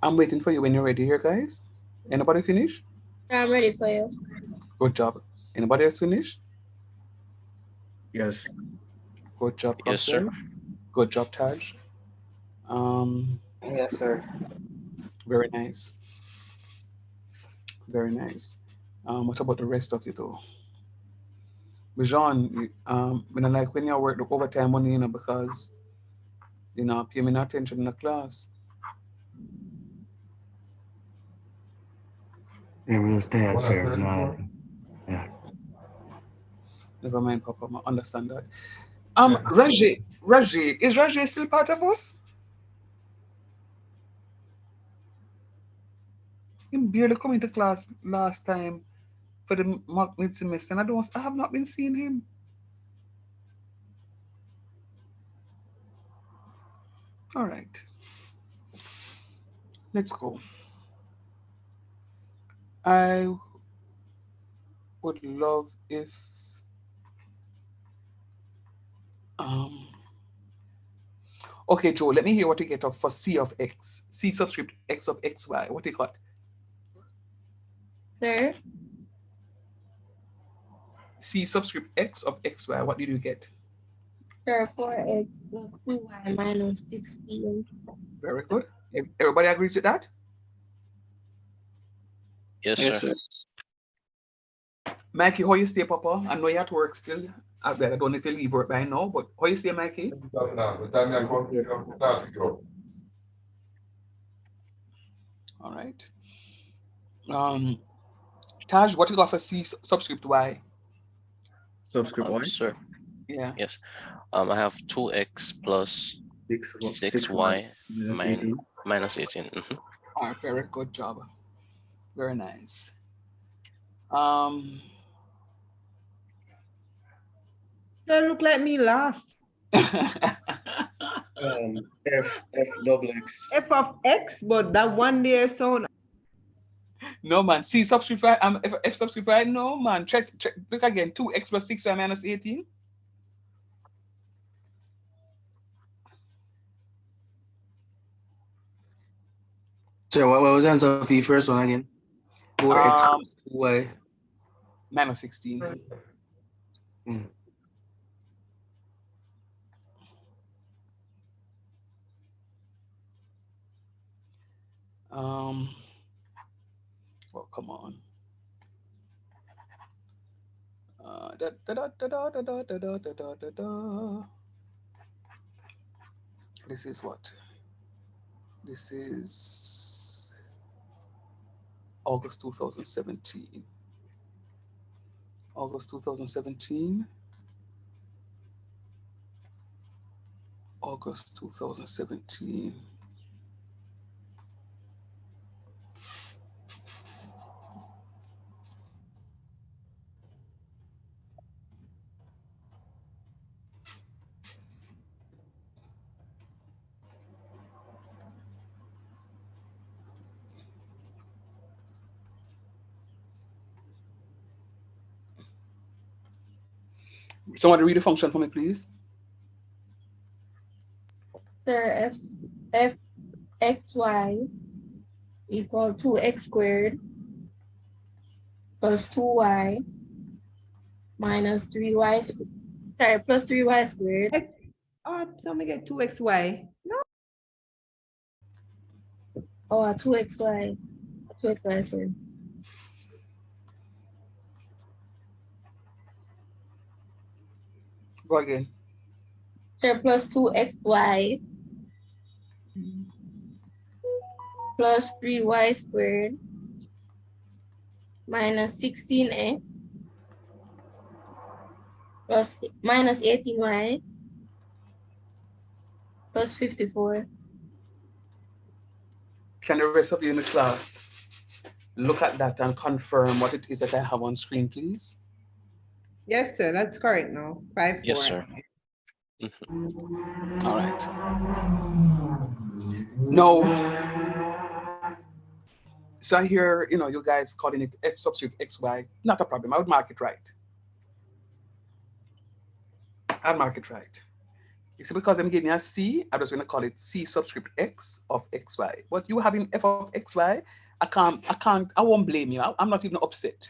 I'm waiting for you when you're ready here, guys. Anybody finish? I'm ready for you. Good job. Anybody else finish? Yes. Good job, Yes, sir. Crosswell. Good job, Taj. Yes, sir. Very nice. Very nice. What about the rest of you though? Bijan, when I like when you work the overtime money, because pay me no attention in the class. I'm just tired, sir. No, yeah. Never mind, Papa. I understand that. Raji, is Raji still part of us? He barely come into class last time for the mock mid semester, and I have not been seeing him. All right, let's go. I would love if okay, Joe, let me hear what you get for C of x, C subscript x of xy. What you got? Sir, C subscript x of xy. What did you get? sir, 4x plus 2y minus 16. Very good. Everybody agrees with that? Yes, Yes, sir. sir. Mikey, how you stay, Papa? I know you're at work still. I don't know if you leave work by now, but how you stay, Mikey? All right. Taj, what you got for C subscript y? Subscript y. Sir. Yeah. Yes. I have 2x plus 6y minus 18. minus 18. All right, very good job. Very nice. So look like me last. F double x. F of x, but that one there sound. No man, C subscript y. F subscript y. No man, check. Look again. 2x plus 6y minus 18. Sir, what was the answer for the first one again? 4x plus 2y. Minus 16. Well, come on. This is what? This is August 2017. August 2017. August 2017. Somebody read the function for me, please. Sir, f xy equal 2x squared plus 2y minus 3y sorry, plus 3y squared. Oh, so me get 2xy. No. Oh, 2xy. 2xy, sir. Go again. Sir, plus 2xy plus 3y squared minus 16x plus minus 18y plus 54. Can the rest of you in the class look at that and confirm what it is that I have on screen, please? Yes, sir. That's correct now. 5, 4. Yes, sir. All right. No. So I hear, you guys calling it F subscript XY. Not a problem. I would mark it right. I'd mark it right. You see, because I'm giving a C, I'm just going to call it C subscript X of XY. But you having F of XY, I won't blame you. I'm not even upset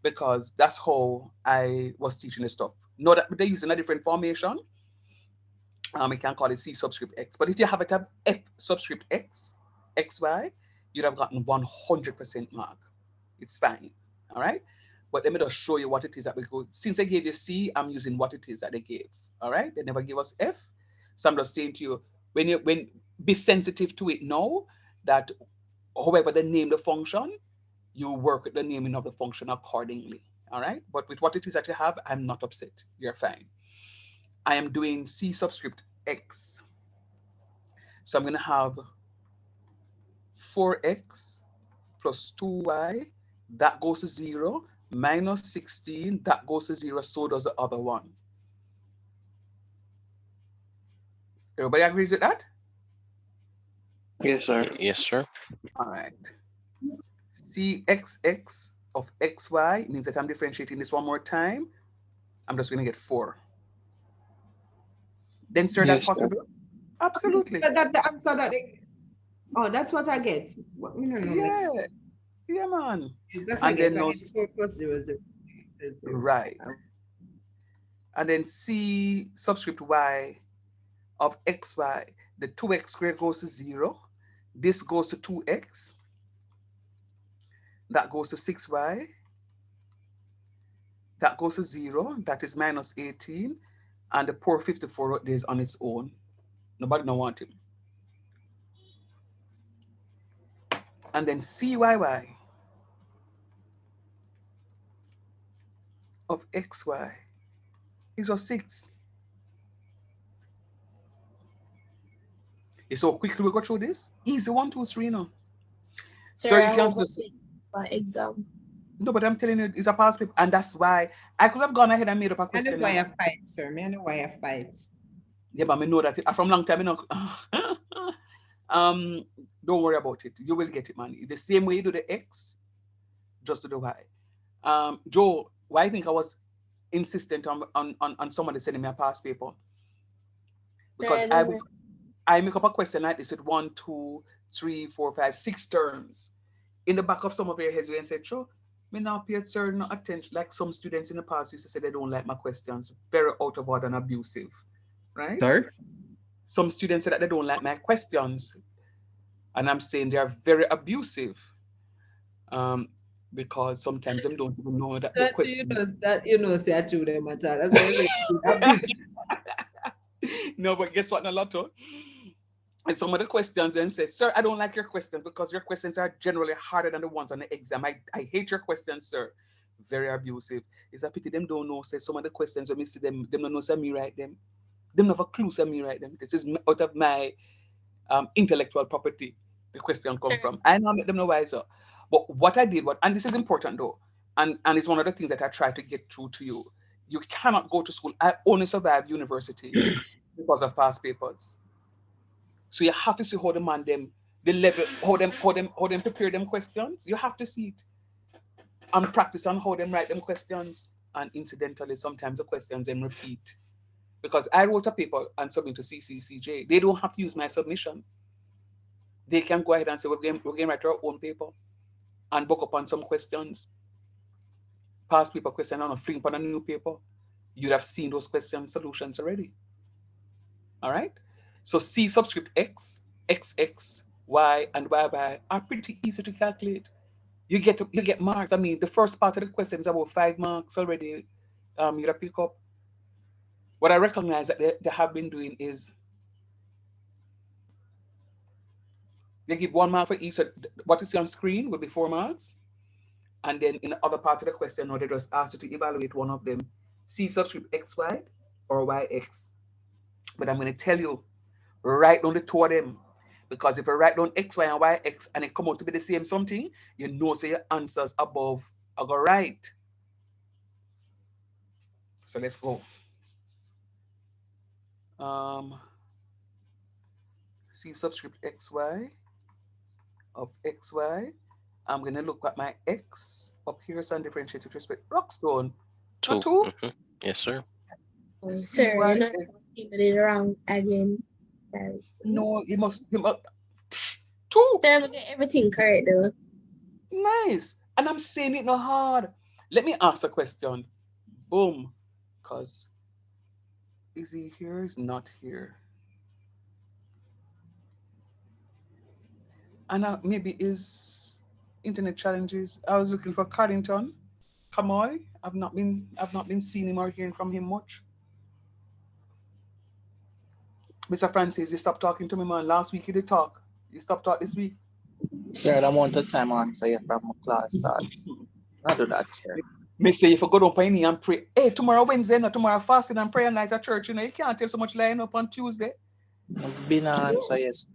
because that's how I was teaching the stuff. Know that they're using a different formation. We can call it C subscript X. But if you have it have F subscript X, XY, you'd have gotten 100% mark. It's fine. All right. But let me just show you what it is that we go. Since I gave you C, I'm using what it is that they gave. All right. They never gave us F. So I'm just saying to you, when be sensitive to it now that however they name the function, you work with the naming of the function accordingly. All right. But with what it is that you have, I'm not upset. You're fine. I am doing C subscript X. So I'm going to have 4x plus 2y, that goes to 0, minus 16, that goes to 0, so does the other one. Everybody agrees with that? Yes, sir. Yes, sir. All right. Cxx of xy means that I'm differentiating this one more time. I'm just going to get 4. Then, sir, Yes, that's possible? sir. Absolutely. So that the answer that oh, that's what I get. What me no know Yeah. next. Yeah, man. That's And I get. then I no, get 4 plus 0, 0. right. And then C subscript y of xy, the 2x squared goes to 0. This goes to 2x. That goes to 6y. That goes to 0. That is minus 18. And the poor 54 out there is on its own. Nobody don't want him. And then cyy of xy is a 6. So quickly we go through this. Easy 1, 2, 3 now. Sir, So I if you hope answer, for exam. no, but I'm telling you, it's a past paper. And that's why I could have gone ahead and made up a I know question. why I fight, sir. I know why I fight. Yeah, but I know that from long time, you know. Don't worry about it. You will get it, man. The same way you do the X, just do the Y. Joe, why I think I was insistent on somebody sending me a past paper? Sir, Because I don't know. I make up a question like this with 1, 2, 3, 4, 5, 6 terms. In the back of some of your heads, and say, sure, me now pay certain attention. Like some students in the past used to say they don't like my questions, very out of order and abusive, right? Sorry? Some students say that they don't like my questions, and I'm saying they are very abusive. Um, because sometimes them don't even know that the That you questions. know that say I chew them at all. That's why I say abuse. No, but guess what, Naloto? And some of the questions then say, sir, I don't like your questions because your questions are generally harder than the ones on the exam. I hate your questions, sir. Very abusive. It's a pity them don't know. Say some of the questions when me see them don't know say me write them. Them have a clue say me write them. This is out of my intellectual property. The question come Sir, from. I now make them know why, sir. But what I did, and this is important though, and it's one of the things that I try to get through to you. You cannot go to school. I only survived university because of past papers. So you have to see how the man them, the level, how them prepare them questions. You have to see it and practice on how them write them questions. And incidentally, sometimes the questions them repeat. Because I wrote a paper and submit to CCCJ. They don't have to use my submission. They can go ahead and say, we're going to write our own paper and book up on some questions. Past paper question on a fling on a new paper. You'd have seen those question solutions already. All right. So C subscript X, XX, Y, and YY are pretty easy to calculate. You get marks. I mean, the first part of the question is about 5 marks already. You pick up. What I recognize that they have been doing is they give 1 mark for each. So what you see on screen will be 4 marks. And then in the other part of the question, no, they just ask you to evaluate one of them. C subscript XY or YX. But I'm going to tell you, write down the two of them. Because if you write down X, Y, and Y, X, and it come out to be the same something, you know so your answers above are go right. So let's go. C subscript XY of XY. I'm going to look at my X up here, so I'm differentiate with respect. Rockstone. Not 2. 2. Yes, sir. sir, CYX. He did it wrong again. No, he must 2. Sir, we get everything correct though. Nice. And I'm saying it no hard. Let me ask a question. Boom. Because is he here? He's not here. And maybe his internet challenges. I was looking for Carrington. Kamoy. I've not been seeing him or hearing from him much. Mr. Francis, you stopped talking to me, man. Last week you did talk. You stopped talk this week. Sir, the amount of time I answer you from class starts. I do that, sir. Me say if you go down on your and pray. Hey, tomorrow Wednesday, no tomorrow fasting and prayer night at church. You know, you can't tell so much lying up on Tuesday. Been an answer, yes.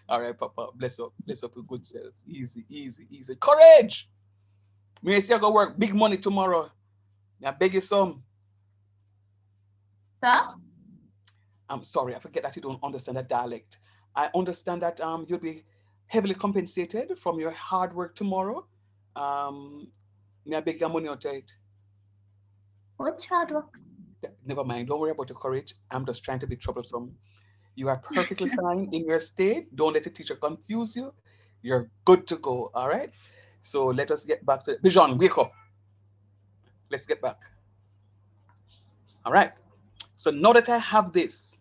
All right, Papa. Bless up your good self. Easy, easy, easy. Courage. Me say I go work big money tomorrow. I beg you some. Sir? I'm sorry, I forget that you don't understand that dialect. I understand that you'll be heavily compensated from your hard work tomorrow. May I beg your money out of it? What hard work? Never mind. Don't worry about your courage. I'm just trying to be troublesome. You are perfectly fine in your state. Don't let the teacher confuse you. You're good to go. All right. So let us get back to Bijan. Wake up. Let's get back. All right. So now that I have this,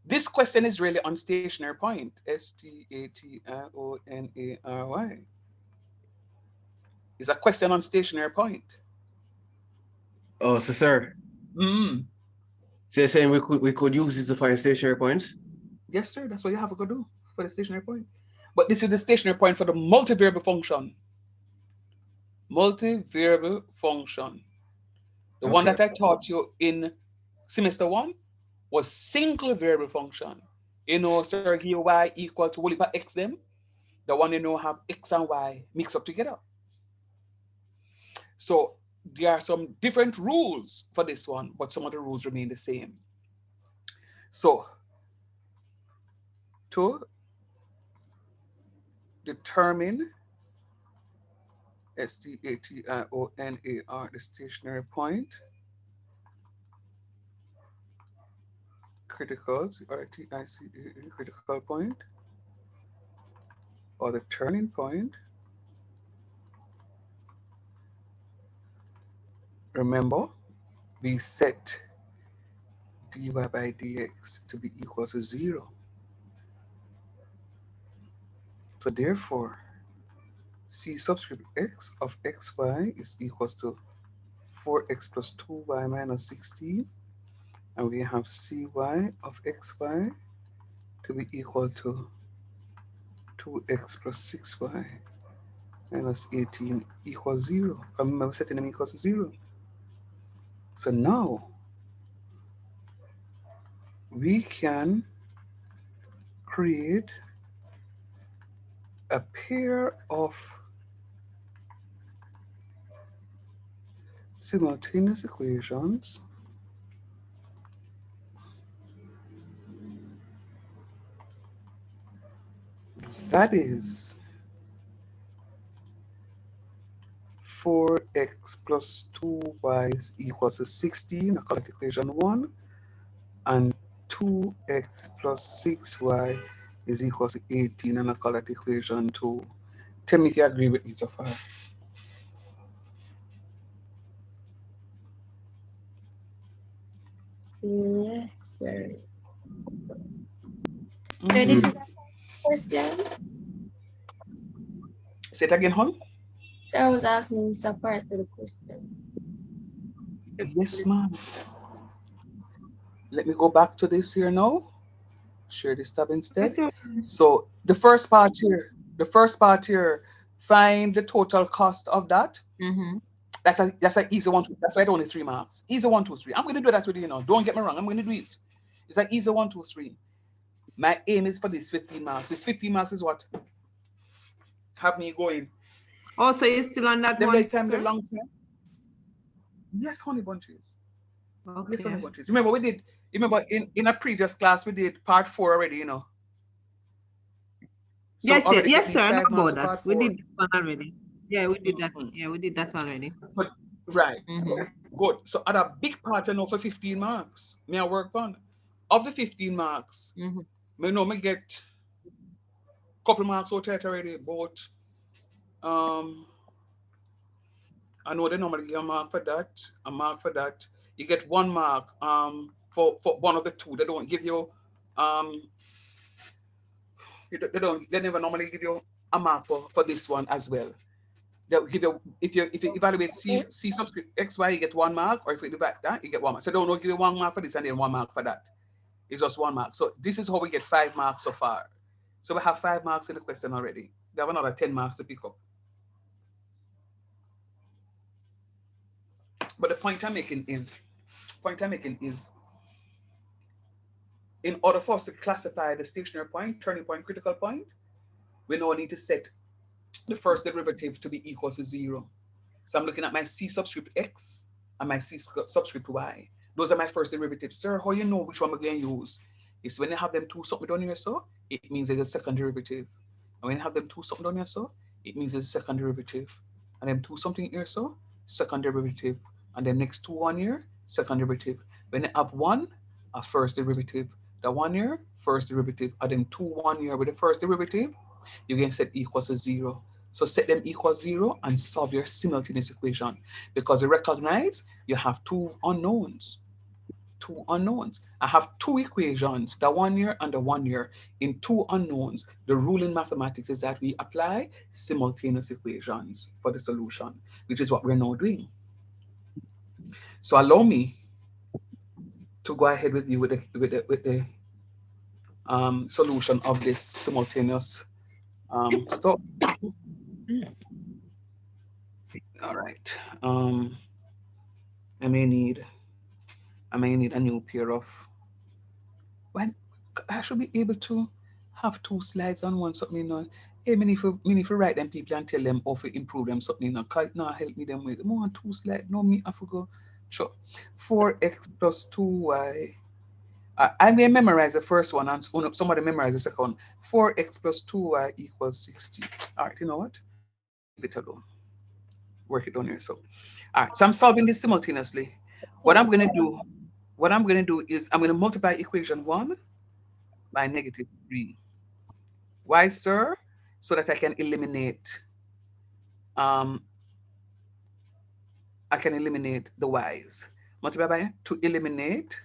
this question is really on stationary point. STATIONARY. It's a question on stationary point. Oh, so sir. So you're saying we could use this to find stationary points? Yes, sir. That's what you have to go do for the stationary point. But this is the stationary point for the multivariable function. Multivariable function. The one that I taught you in semester 1 was single variable function. You know, sir, here y equal to whole x them. The one you know have x and y mixed up together. So there are some different rules for this one, but some of the rules remain the same. So to determine STATIONAR, the stationary point, critical, critical point, or the turning point, remember, we set dy by dx to be equal to 0. So therefore, c subscript x of xy is equal to 4x plus 2y minus 16. And we have cy of xy to be equal to 2x plus 6y minus 18 equals 0. Remember, setting them equals to 0. So now we can create a pair of simultaneous equations that is 4x plus 2y is equals to 16, I call it equation 1, and 2x plus 6y is equals to 18, and I call it equation 2. Tell me if you agree with me so far. Yes, sir. So this is a question. Say it again, hon. So I was asking this part of the question. Yes, ma'am. Let me go back to this here now. Share this tab instead. So the first part here, find the total cost of that. That's an easy one. That's why it's only 3 marks. Easy 1, 2, 3. I'm going to do that with you now. Don't get me wrong. I'm going to do it. It's an easy 1, 2, 3. My aim is for this 15 marks. This 15 marks is what have me going. Oh, so you're still on that the one, late time, sir? the long time. Yes, honey bunches. Okay. Yes, honey bunches. Remember we did. Remember in a previous class we did part 4 already. You know. So yes, yes, sir. I know marks about that. We did that one already. Yeah, we did that. Yeah, we did that already. But right. Good. So at a big part, I know for 15 marks, me I work on. Of the 15 marks, me know me get couple marks out there already, but I know they normally give a mark for that, a mark for that. You get 1 mark for one of the two. They don't give you um they never normally give you a mark for this one as well. They'll give you if you evaluate C subscript XY, you get 1 mark, or if you evaluate that, you get 1 mark. So don't give you 1 mark for this and then 1 mark for that. It's just 1 mark. So this is how we get 5 marks so far. So we have 5 marks in the question already. We have another 10 marks to pick up. But the point I'm making is, in order for us to classify the stationary point, turning point, critical point, we now need to set the first derivative to be equal to 0. So I'm looking at my C subscript X and my C subscript Y. Those are my first derivatives. Sir, how you know which one we're going to use? It's when you have them two something down here, so it means there's a second derivative. And when you have them two something down here, so it means there's a second derivative. And then two something here, so second derivative. And then next two one here, second derivative. When you have one, a first derivative. The 1 here, first derivative. And then 2 1 here with the first derivative, you can set equals to 0. So set them equal 0 and solve your simultaneous equation, because you recognize you have two unknowns. I have two equations, the 1 here and the 1 here, in two unknowns. The rule in mathematics is that we apply simultaneous equations for the solution, which is what we're now doing. So allow me to go ahead with you with the solution of this simultaneous stuff. All right. I may need a new pair of. When I should be able to have 2 slides on one something, you know. Hey, me if you write them people and tell them or to improve them something, you know. Now help me them with more on 2 slides. No, me I forgot. Sure. 4x plus 2y. I'm going to memorize the first one and somebody memorize the second one. 4x plus 2y equals 60. All right, you know what? Leave it alone. Work it on yourself. All right, so I'm solving this simultaneously. What I'm going to do is I'm going to multiply equation 1 by -3. Why, sir? So that I can eliminate the y's. Multiply by to eliminate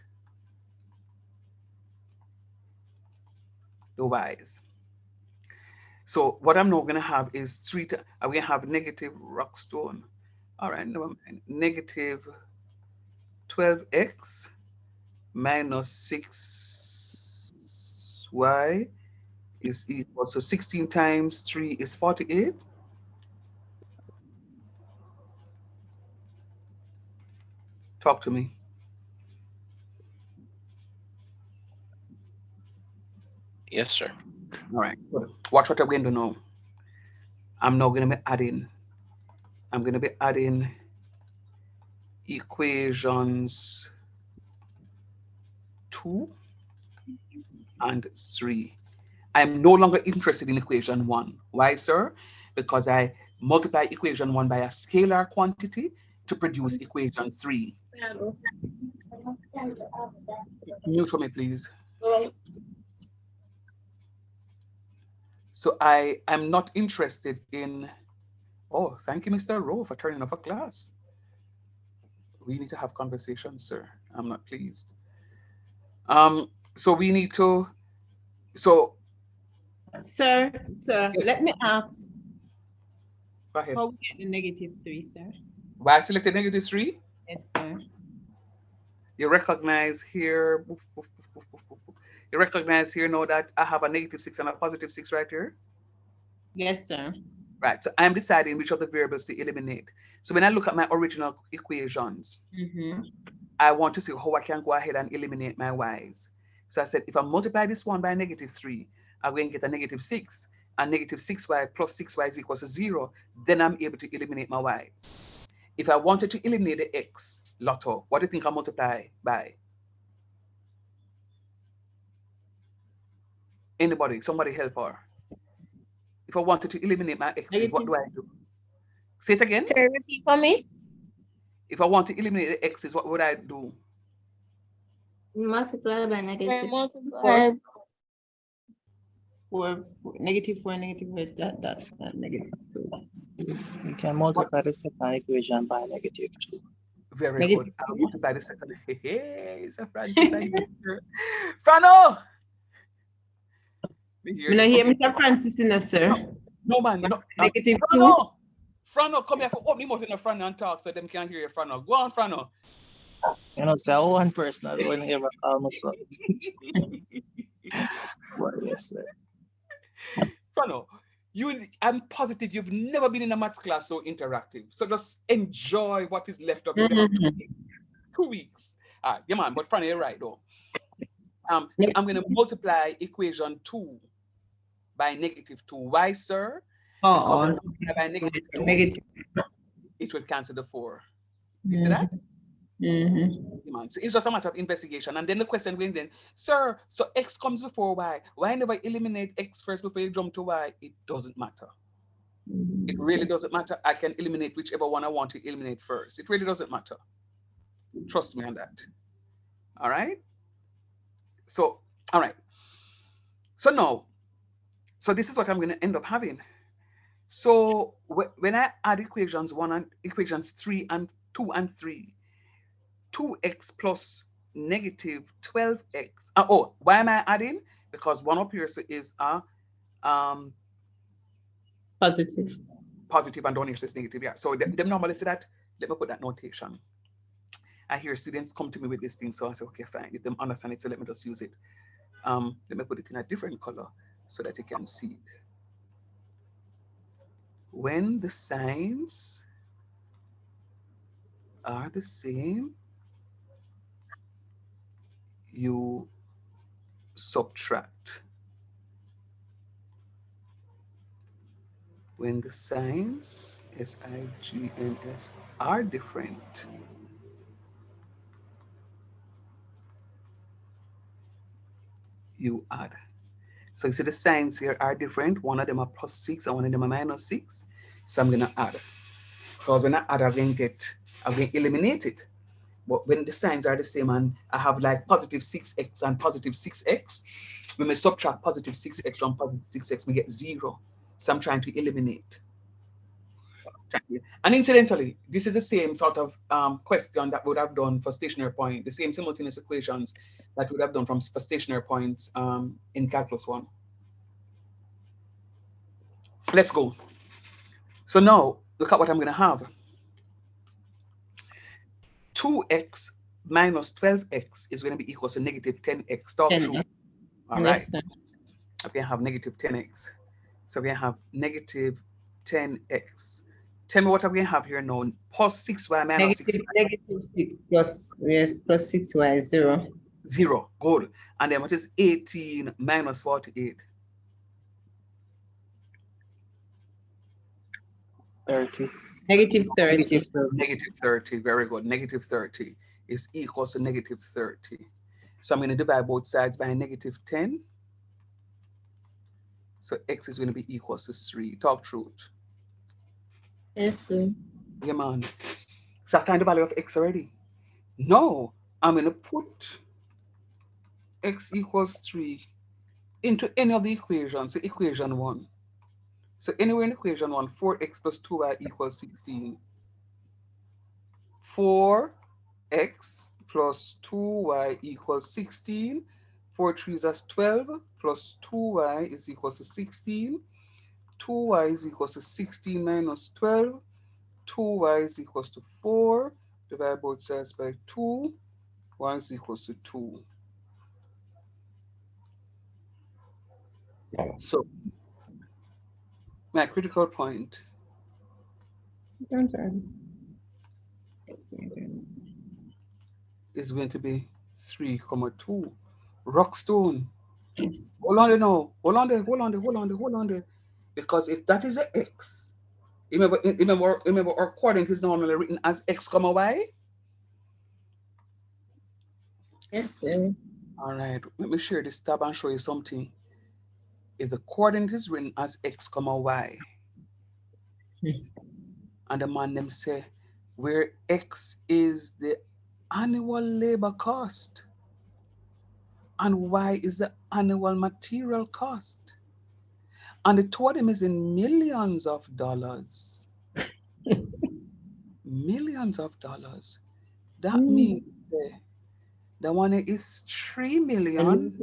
the y's. So what I'm now going to have is I'm going to have negative rockstone. All right, no, negative 12x minus 6y is equal to 16 times 3 is 48. Talk to me. Yes, sir. All right. Watch what I'm going to do now. I'm now going to be adding equations 2 and 3. I'm no longer interested in equation 1. Why, sir? Because I multiply equation 1 by a scalar quantity to produce equation 3. Mute for me, please. So I am not interested in, oh, thank you, Mr. Rowe, for turning off a class. We need to have conversations, sir. I'm not pleased. So we need to, so. Sir, yes, let me ask. Go ahead. How we get the -3, sir? Why I selected -3? Yes, sir. You recognize here, you recognize here now that I have a -6 and a +6 right here? Yes, sir. Right, so I'm deciding which of the variables to eliminate. So when I look at my original equations, I want to see how I can go ahead and eliminate my y's. So I said, if I multiply this one by -3, I'm going to get a -6, and -6y plus 6y is equal to 0. Then I'm able to eliminate my y's. If I wanted to eliminate the x, Lotto, what do you think I multiply by? Anybody, somebody help her. If I wanted to eliminate my x's, what do I do? Say it again. Can you repeat for me? If I want to eliminate the x's, what would I do? Multiply by negative. Multiply. Negative 4, that, negative 2. You can multiply the second equation by negative 2. Very Negative good. I'll two? multiply the second. Hey, it's a Francis. Frano! I not hear Mr. Francis in there, sir. No, man. No. Negative 2. Frano! Frano, come here for open mouth in the Frano and talk so them can hear you, Frano. Go on, Frano. You know, say one person that will never almost. Well, yes, sir. Frano, I'm positive you've never been in a maths class so interactive. So just enjoy what is left of it. We have 2 weeks. Yeah, man, but Frano, you're right, though. So I'm going to multiply equation 2 by negative 2. Why, sir? Because when I multiply by negative 2, it will cancel the 4. You see that? So it's just a matter of investigation. And then the question going then, sir, so x comes before y. Why never eliminate x first before you jump to y? It doesn't matter. It really doesn't matter. I can eliminate whichever one I want to eliminate first. It really doesn't matter. Trust me on that. All right? So, all right. So now, so this is what I'm going to end up having. So when I add equations 3 and 2 and 3, 2x plus negative 12x. Oh, why am I adding? Because one up here is a Positive. Positive and down here says negative. Yeah. So them normally say that. Let me put that notation. I hear students come to me with this thing, so I say, okay, fine. If them understand it, so let me just use it. Let me put it in a different color so that you can see it. When the signs are the same, you subtract. When the signs S-I-G-N-S are different, you add. So you see the signs here are different. One of them are plus 6 and one of them are minus 6. So I'm going to add. Because when I add, I'm going to eliminate it. But when the signs are the same and I have like positive 6x and positive 6x, when we subtract positive 6x from positive 6x, we get 0. So I'm trying to eliminate. And incidentally, this is the same sort of question that we would have done for stationary point, the same simultaneous equations that we would have done for stationary points in calculus 1. Let's go. So now, look at what I'm going to have. 2x minus 12x is going to be equal to negative 10x. Talk true. All right. I'm going to have negative 10x. So we're going to have negative 10x. Tell me what I'm going to have here now. Plus 6y minus 6y. Negative 6 plus, yes, plus 6y is 0. 0. Good. And then what is 18 minus 48? 30. Negative 30. Negative 30. Very good. Negative 30 is equal to negative 30. So I'm going to divide both sides by negative 10. So x is going to be equal to 3. Talk truth. Yes, sir. Yeah, man. So I find the value of x already. No, I'm going to put x equals 3 into any of the equations. So equation 1. So anywhere in equation 1, 4x plus 2y equals 16. 4x plus 2y equals 16. 4 3s is 12 plus 2y is equal to 16. 2y is equal to 16 minus 12. 2y is equals to 4. Divide both sides by 2. Y is equals to 2. So my critical point is going to be 3, 2. Rockstone. Hold on there now. Hold on there. Because if that is an x, remember our quadrant is normally written as x, y. Yes, sir. All right, let me share this tab and show you something. If the coordinate is written as x, y, and the man them say, where X is the annual labor cost and Y is the annual material cost. And the two of them is in millions of dollars. Millions of dollars. That means the one is 3 million and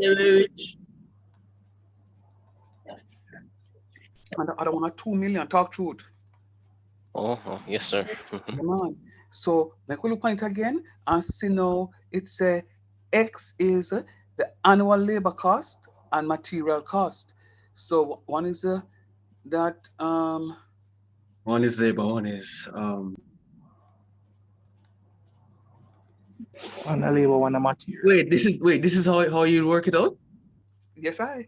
the other one is 2 million. Talk truth. Oh, yes, sir. Come on. So make we look on it again and see now it's a X is the annual labor cost and material cost. So one is that One is labor, one is One a labor, one a material. wait, this is how you work it out? yes I.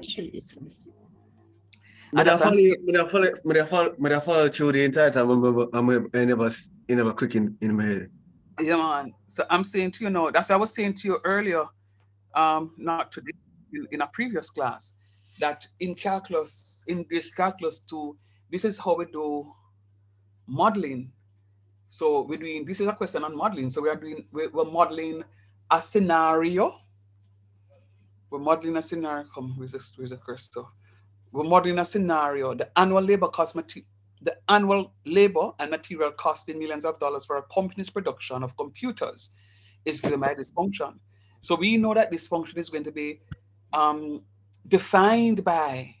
Jesus. And that's what I'm saying. Me follow through the entire time. I never click in my head. Yeah, man. So I'm saying to you now, that's what I was saying to you earlier, not today, in a previous class, that in calculus, in this calculus 2, this is how we do modeling. So we're doing, this is a question on modeling. So we're modeling a scenario. We're modeling a scenario. Come, where's the cursor? We're modeling a scenario. The annual labor and material cost in millions of dollars for a company's production of computers is given by this function. So we know that this function is going to be defined by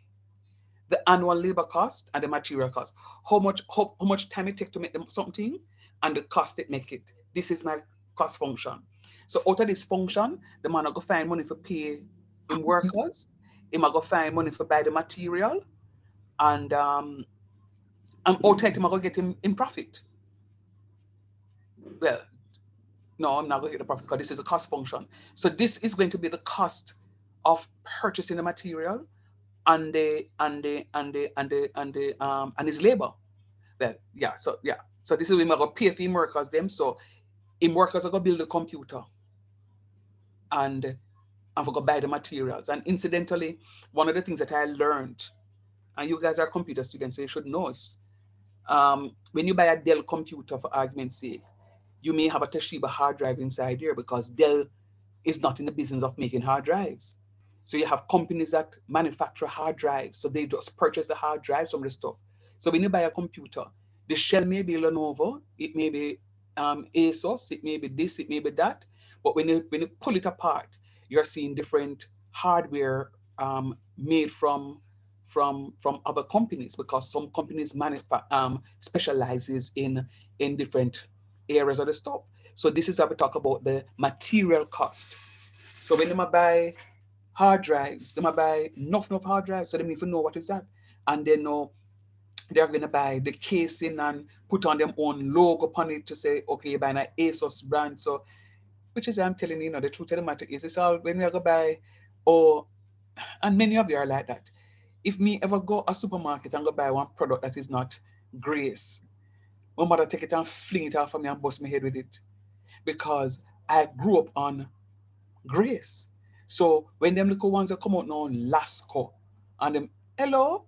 the annual labor cost and the material cost. How much time it take to make them something and the cost it make it. This is my cost function. So out of this function, the man will go find money for pay in workers. He might go find money for buy the material, and out of it, he might go get him in profit. Well, no, I'm not going to get the profit because this is a cost function. So this is going to be the cost of purchasing the material and his labor. Well, yeah. So this is when we go pay for him workers them. So him workers are gonna build a computer and for go buy the materials. And incidentally, one of the things that I learned, and you guys are computer students, so you should know is when you buy a Dell computer for argument's sake, you may have a Toshiba hard drive inside here because Dell is not in the business of making hard drives. So you have companies that manufacture hard drives. So they just purchase the hard drives from the stuff. So when you buy a computer, the shell may be Lenovo, it may be ASUS, it may be this, it may be that. But when you pull it apart, you're seeing different hardware made from other companies because some companies specializes in different areas of the stuff. So this is how we talk about the material cost. So when they might buy hard drives, they might buy enough hard drives, so they need to know what is that, and they know they're going to buy the casing and put on their own logo upon it to say, okay, you're buying an ASUS brand. So, which is I'm telling you, the truth of the matter is, it's all when we go buy, or and many of you are like that. If me ever go a supermarket and go buy one product that is not Grace, my mother take it and fling it off of me and bust my head with it because I grew up on Grace. So when them little ones that come out now, Lasco, and them hello,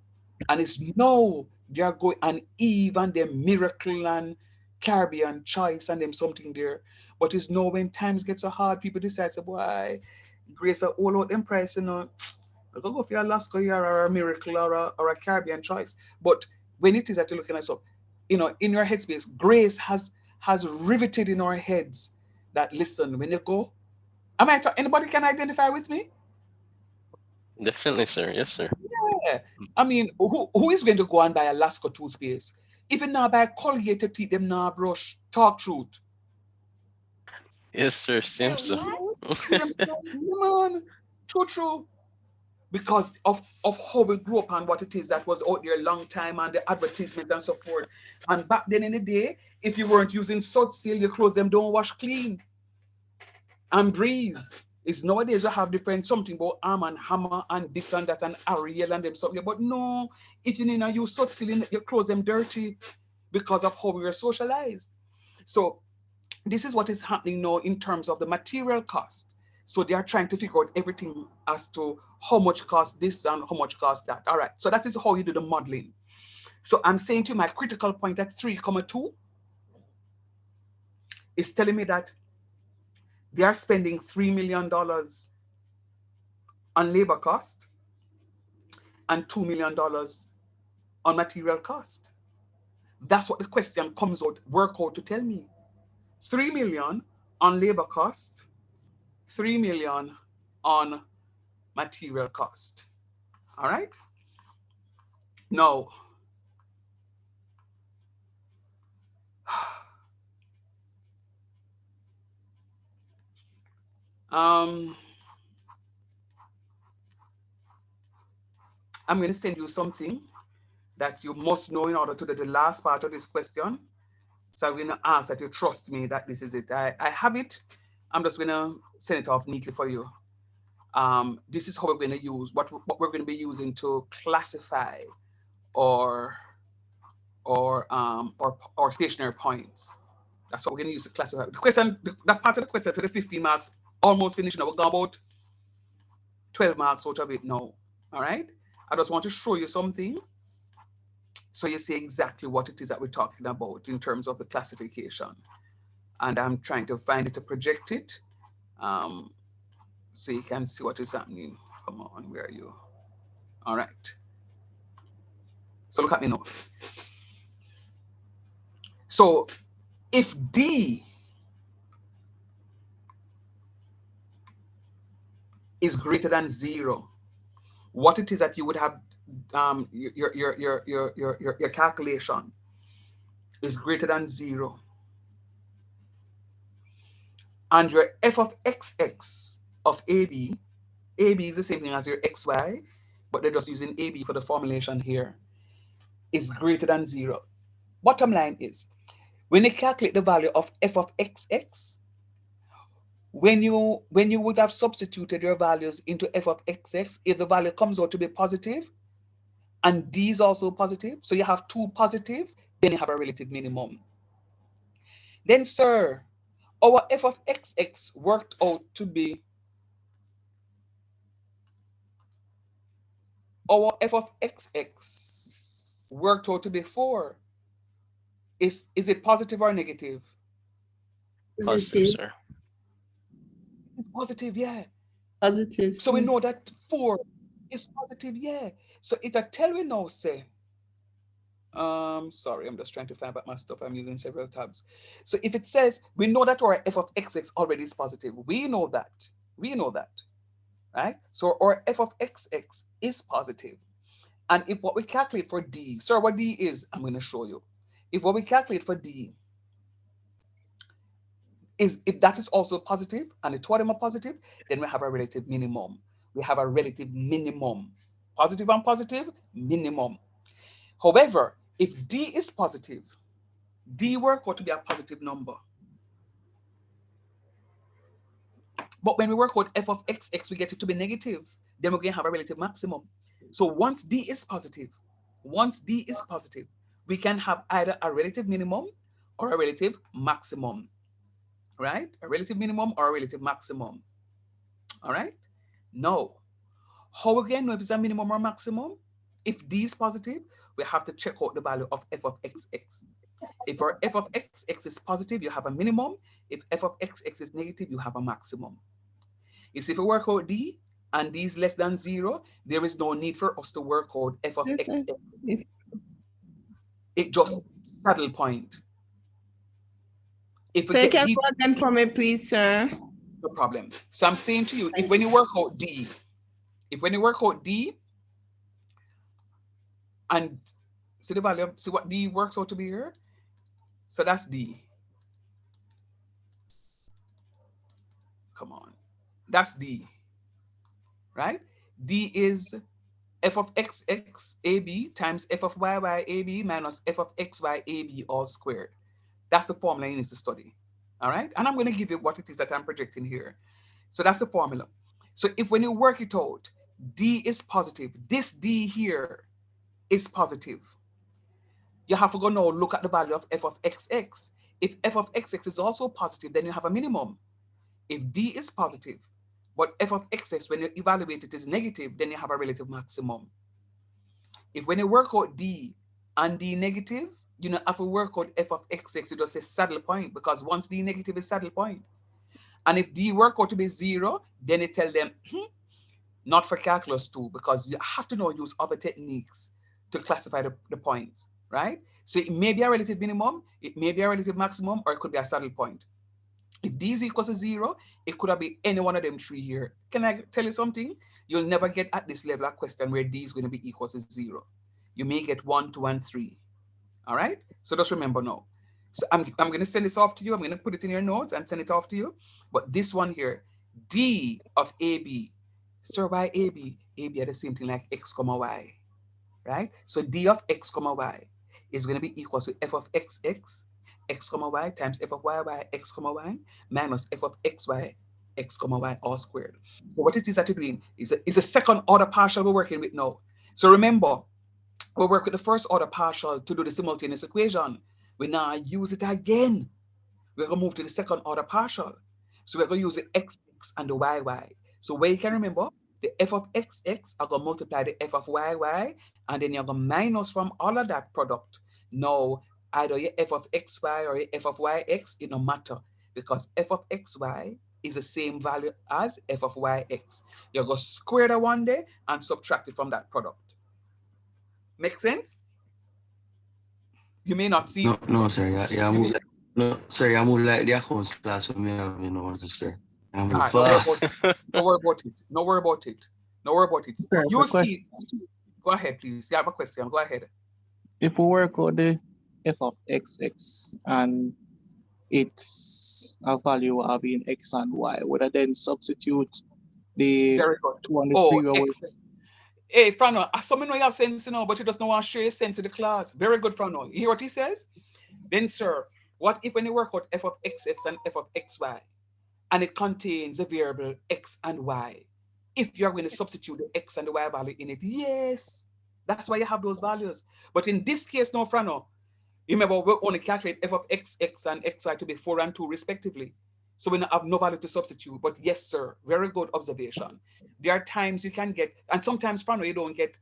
and it's no, they are going and Eve and them Miracle and Caribbean Choice and them something there. But it's no when times get so hard, people decide to boy, Grace are all out them price, I go for a Lasco here or a Miracle or a Caribbean Choice. But when it is that you're looking at so, in your headspace, Grace has riveted in our heads that listen, when you go, anybody can identify with me? Definitely, sir. Yes, sir. Yeah. I mean, who is going to go and buy a Lasco toothpaste? If you now buy Colgate to teeth them now brush, talk truth. Yes, sir. Same, sir. Man, true. Because of how we grew up and what it is that was out there a long time and the advertisement and so forth. And back then in the day, if you weren't using salt seal, your clothes them don't wash clean and breeze. Is nowadays we have different something about arm and hammer and this and that and Ariel and them something. But no, if you know you salt sealing your clothes them dirty because of how we were socialized. So this is what is happening now in terms of the material cost. So they are trying to figure out everything as to how much cost this and how much cost that. All right. So that is how you do the modeling. So I'm saying to my critical point at 3,2 is telling me that they are spending $3 million on labor cost and $2 million on material cost. That's what the question comes out, work out to tell me. 3 million on labor cost, 3 million on material cost. All right. Now, I'm going to send you something that you must know in order to do the last part of this question. So I'm going to ask that you trust me that this is it. I have it. I'm just going to send it off neatly for you. This is how we're going to use what we're going to be using to classify or stationary points. That's what we're going to use to classify. The question, that part of the question for the 15 marks almost finished. Now we're going about 12 marks out of it now. All right. I just want to show you something so you see exactly what it is that we're talking about in terms of the classification. And I'm trying to find it to project it so you can see what is happening. Come on, where are you? All right. So look at me now. So if D is greater than 0, what it is that you would have your calculation is greater than 0, and your f of xx of AB is the same thing as your xy, but they're just using AB for the formulation here, is greater than 0. Bottom line is, when you calculate the value of f of xx, when you would have substituted your values into f of xx, if the value comes out to be positive, and D is also positive, so you have 2 positive, then you have a relative minimum. Then, sir, our f of xx worked out to be, our f of xx worked out to be 4. Is it positive or negative? Positive, sir. It's positive, yeah. Positive. So we know that 4 is positive, yeah. So it a tell we now say, sorry, I'm just trying to find out my stuff. I'm using several tabs. So if it says, we know that our f of xx already is positive. We know that, right? So our f of xx is positive. And if what we calculate for D, sir, what D is, I'm going to show you. If what we calculate for D is, if that is also positive, and the two of them are positive, then we have a relative minimum. We have a relative minimum. Positive and positive, minimum. However, if D is positive, D work out to be a positive number. But when we work out f of xx, we get it to be negative. Then we're going to have a relative maximum. So once D is positive, we can have either a relative minimum or a relative maximum, right? A relative minimum or a relative maximum. All right. Now, how again know if it's a minimum or maximum? If D is positive, we have to check out the value of f of xx. If our f of xx is positive, you have a minimum. If f of xx is negative, you have a maximum. You see, if we work out D and D is less than 0, there is no need for us to work out f of xx. It just saddle point. If we So you get can D, go again for me, please, sir. no problem. So I'm saying to you, if when you work out D, and see the value, see what D works out to be here? So that's D. Come on. That's D, right? D is f of xx ab times f of yy ab minus f of xy ab all squared. That's the formula you need to study. All right. And I'm going to give you what it is that I'm projecting here. So that's the formula. So if when you work it out, D is positive, this D here is positive. You have to go now look at the value of f of xx. If f of xx is also positive, then you have a minimum. If D is positive, but f of xx, when you evaluate it, is negative, then you have a relative maximum. If when you work out D and D negative, you know, if we work out f of xx, it just says saddle point, because once d negative is saddle point. And if d work out to be 0, then it tell them, not for calculus 2, because you have to know use other techniques to classify the points, right? So it may be a relative minimum, it may be a relative maximum, or it could be a saddle point. If d is equals to 0, it could have been any one of them three here. Can I tell you something? You'll never get at this level a question where d is going to be equals to 0. You may get 1, 2, and 3. All right? So just remember now. So I'm going to send this off to you. I'm going to put it in your notes and send it off to you. But this one here, d of AB. Sir, why AB? AB are the same thing like x comma y, right? So d of x comma y is going to be equal to f of x comma y times f of y, x comma y, minus f of xy, x comma y all squared. So what it is that you're doing is a second order partial we're working with now. So remember, we work with the first order partial to do the simultaneous equation. We now use it again. We're going to move to the second order partial. So we're going to use the xx and the yy. So where you can remember, the f of xx are going to multiply the f of yy, and then you're going to minus from all of that product. Now, either your f of xy or your f of yx, it no matter, because f of xy is the same value as f of yx. You're going to square the one day and subtract it from that product. Make sense? You may not see. No, sir. Yeah, move like no, sir. I move like the accounts class when me have sir. I move All right, fast. no worry about it. No worry about it. No worry about it. Sir, You so will see. Go ahead, please. You have a question. Go ahead. if we work out the f of xx and it's a value of in x and y, would I then substitute the Very good. 2 and the Oh, 3 where we excellent. Hey, Frano, some know you have sense, you know, but you just don't want to share your sense to the class. Very good, Frano. You hear what he says? Then, sir, what if when you work out f of xx and f of xy, and it contains a variable x and y, if you're going to substitute the x and the y value in it? Yes, that's why you have those values. But in this case, no, Frano, remember, we only calculate f of xx and xy to be 4 and 2 respectively. So we have no value to substitute. But yes, sir, very good observation. There are times you can get, and sometimes, Frano, you don't get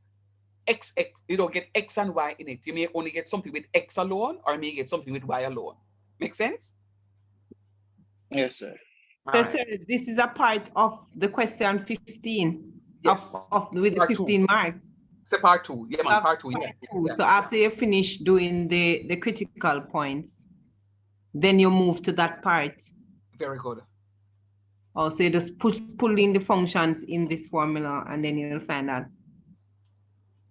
xx, you don't get x and y in it. You may only get something with x alone, or may get something with y alone. Make sense? Yes, sir. All right. So this is a part of the question 15 Yes. of with the Part 15 two. marks. So part 2. Yeah, man, part 2. Part Yeah. two. Yeah. So after you finish doing the critical points, then you move to that part. Very good. Oh, so you just pull in the functions in this formula, and then you'll find out.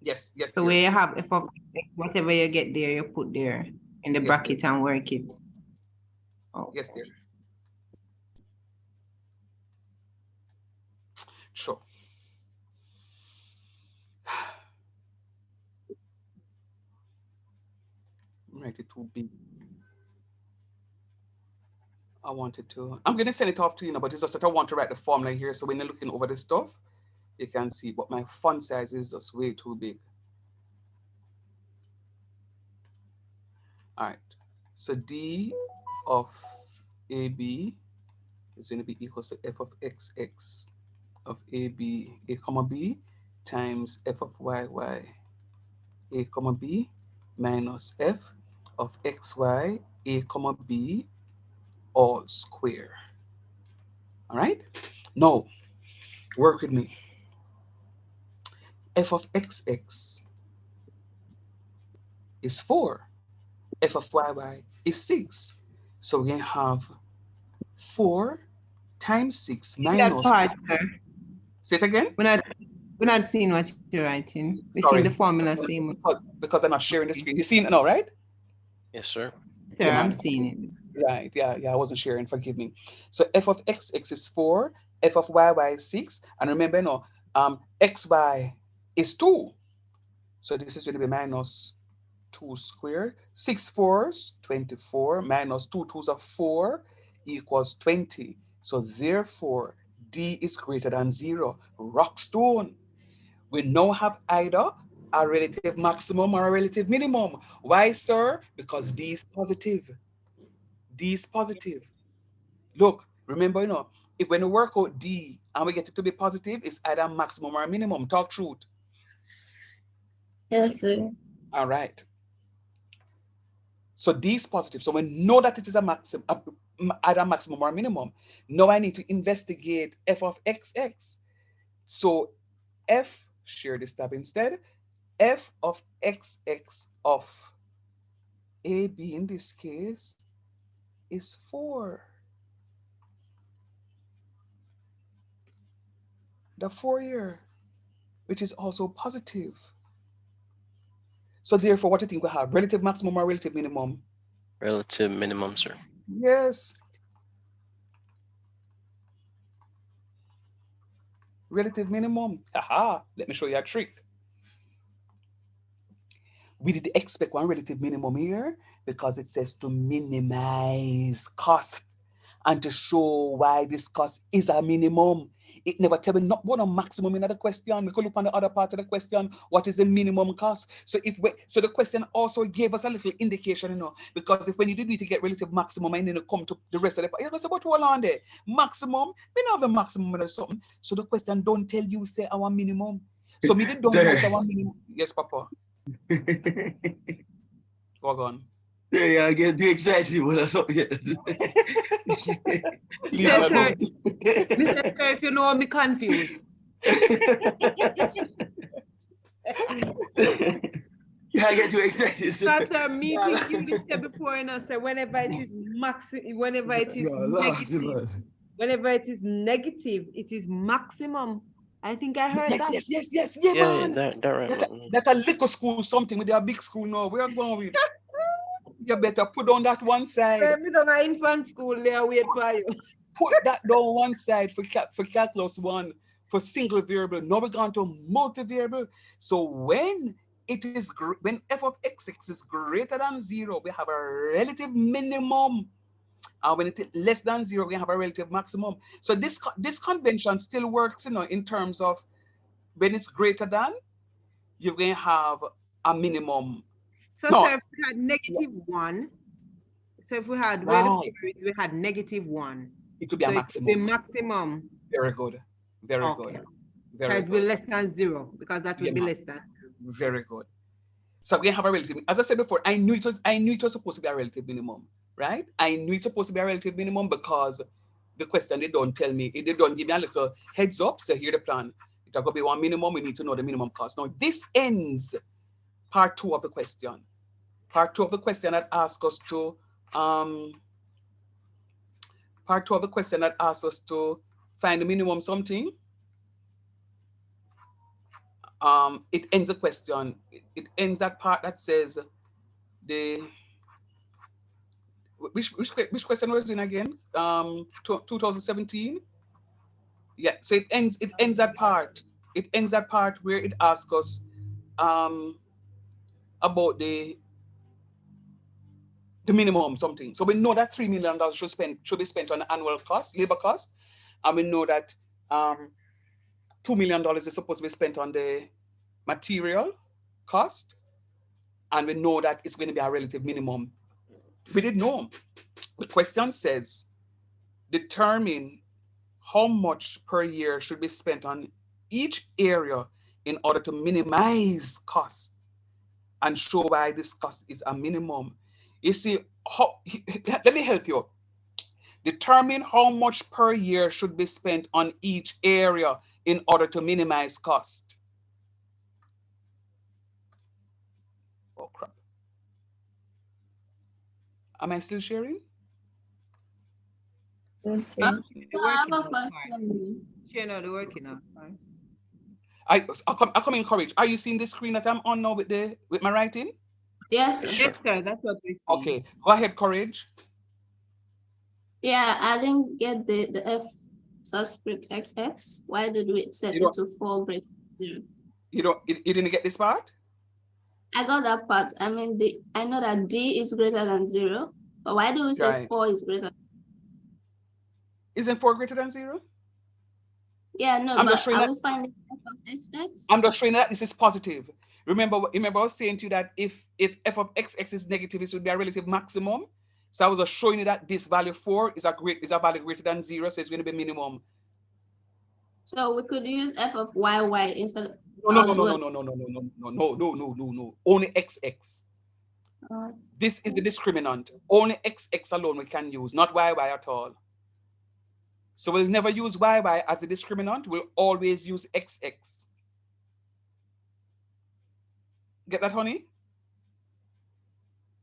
Yes, yes. So where you have f of whatever you get there, you put there in the bracket and work it. Oh. Yes, dear. Sure. Write it too big. I wanted to. I'm going to send it off to you now, but it's just that I want to write the formula here. So when you're looking over the stuff, you can see. But my font size is just way too big. All right. So d of AB is going to be equal to f of xx of AB, a comma b, times f of yy, a comma b, minus f of xy, a comma b, all square. All right? Now, work with me. F of xx is 4. F of yy is 6. So we're going to have 4 times 6 minus... That part, sir. Say it again? We're not seeing what you're writing. We're Sorry. seeing the formula same. Because I'm not sharing the screen. You seen it now, right? Yes, sir. Sir, Yeah, I'm man. seeing it. Right, yeah, I wasn't sharing, forgive me. So f of xx is 4, f of yy is 6, and remember now, xy is 2. So this is going to be minus 2 squared. 6 fours, 24, minus 2 twos are 4 equals 20. So therefore, d is greater than 0. Rock stone. We now have either a relative maximum or a relative minimum. Why, sir? Because d is positive. D is positive. Look, remember, if when we work out D and we get it to be positive, it's either maximum or minimum. Talk truth. Yes, sir. All right. So D is positive. So we know that it is a maximum, either maximum or minimum. Now I need to investigate f of xx. So f, share this tab instead, f of xx of AB in this case is 4. The 4 here, which is also positive. So therefore, what do you think we have? Relative maximum or relative minimum? Relative minimum, sir. Yes. Relative minimum. Haha, let me show you a trick. We did expect one relative minimum here because it says to minimize cost and to show why this cost is a minimum. It never tell me not what a maximum in the question. We could look on the other part of the question. What is the minimum cost? So so the question also gave us a little indication, you know, because if when you do need to get relative maximum and then you come to the rest of the part, you're gonna say, what hold on there? Maximum? We don't have the maximum or something. So the question don't tell you say our minimum. So me don't know say our minimum. Yes, Papa. Go on. Yeah, I get too excited when I saw it. Yes, sir. Mr. Sir, if you know me confused. Yeah, I get too excited. Because sir, me think you did say before, you know, sir, whenever it is whenever it is negative, whenever it is negative, it is maximum. I think I heard that. Yes, Yeah, man. that right. That a little school something with a big school now. Where are you going with? You better put on that one side. Me don't go infant school there, wait for you. Put that down one side for calculus 1 for single variable. Now we're going to multivariable. So when it is when f of xx is greater than 0, we have a relative minimum. And when it is less than 0, we have a relative maximum. So this convention still works, you know, in terms of when it's greater than, you're going to have a minimum. So, No. sir, if we had -1, so if we had we had -1, it would be a maximum. It would be maximum. Very good. Very good. Very good. It would be less than 0 because that would be less than 0. Very good. So we have a relative. As I said before, I knew it was supposed to be a relative minimum, right? I knew it's supposed to be a relative minimum because the question they don't tell me, they don't give me a little heads up. So here the plan. It's going to be one minimum. We need to know the minimum cost. Now this ends part 2 of the question. Part 2 of the question that asks us to find the minimum something. It ends the question. It ends that part that says which question was in again? 2017. Yeah. So it ends that part. It ends that part where it asks us about the minimum something. So we know that $3 million should be spent on annual cost, labor cost, and we know that $2 million is supposed to be spent on the material cost, and we know that it's going to be a relative minimum. We didn't know. The question says, determine how much per year should be spent on each area in order to minimize cost and show why this cost is a minimum. You see, let me help you. Determine how much per year should be spent on each area in order to minimize cost. Oh, crap. Am I still sharing? Yes, They're working out. I come in, Courage. Are you seeing the screen that I'm on now with my writing? Yes, yes, sir. That's what we see. Okay, go ahead, Courage. Yeah, I didn't get the f subscript xx. Why did we set it to 4 greater than 0? You didn't get this part? I got that part. I mean, I know that d is greater than 0, but why do we say 4 is greater? Isn't 4 greater than 0? Yeah, no, but I will find f of xx. I'm just showing that this is positive. Remember I was saying to you that if f of xx is negative, this would be a relative maximum. So I was just showing you that this value 4 is a value greater than 0, so it's going to be minimum. So we could use f of yy instead of no. Only xx. This is the discriminant. Only XX alone we can use, not YY at all. So we'll never use YY as a discriminant. We'll always use XX. Get that, honey?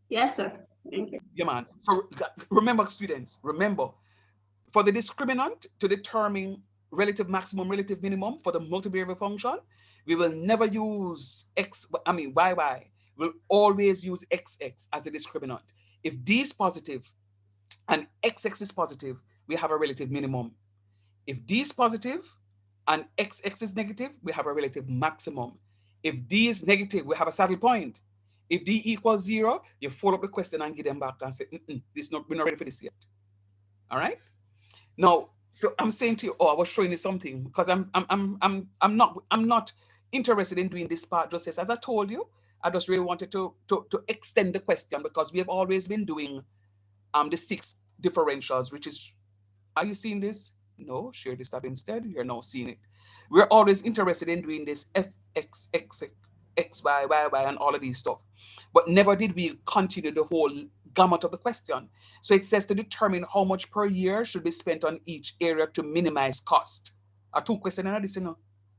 Yes, sir. Thank you. Yeah, man. So remember, students, remember, for the discriminant to determine relative maximum, relative minimum for the multivariable function, we will never use YY. We'll always use XX as a discriminant. If D is positive and XX is positive, we have a relative minimum. If D is positive and XX is negative, we have a relative maximum. If D is negative, we have a saddle point. If D equals 0, you follow up the question and give them back and say, we're not ready for this yet. All right. Now, so I'm saying to you, I was showing you something because I'm not interested in doing this part just as I told you. I just really wanted to extend the question because we have always been doing the 6 differentials, which is, are you seeing this? No, share this tab instead. You're now seeing it. We're always interested in doing this f, x, x, x, y, y, y, and all of these stuff. But never did we continue the whole gamut of the question. So it says to determine how much per year should be spent on each area to minimize cost. A 2 question and this,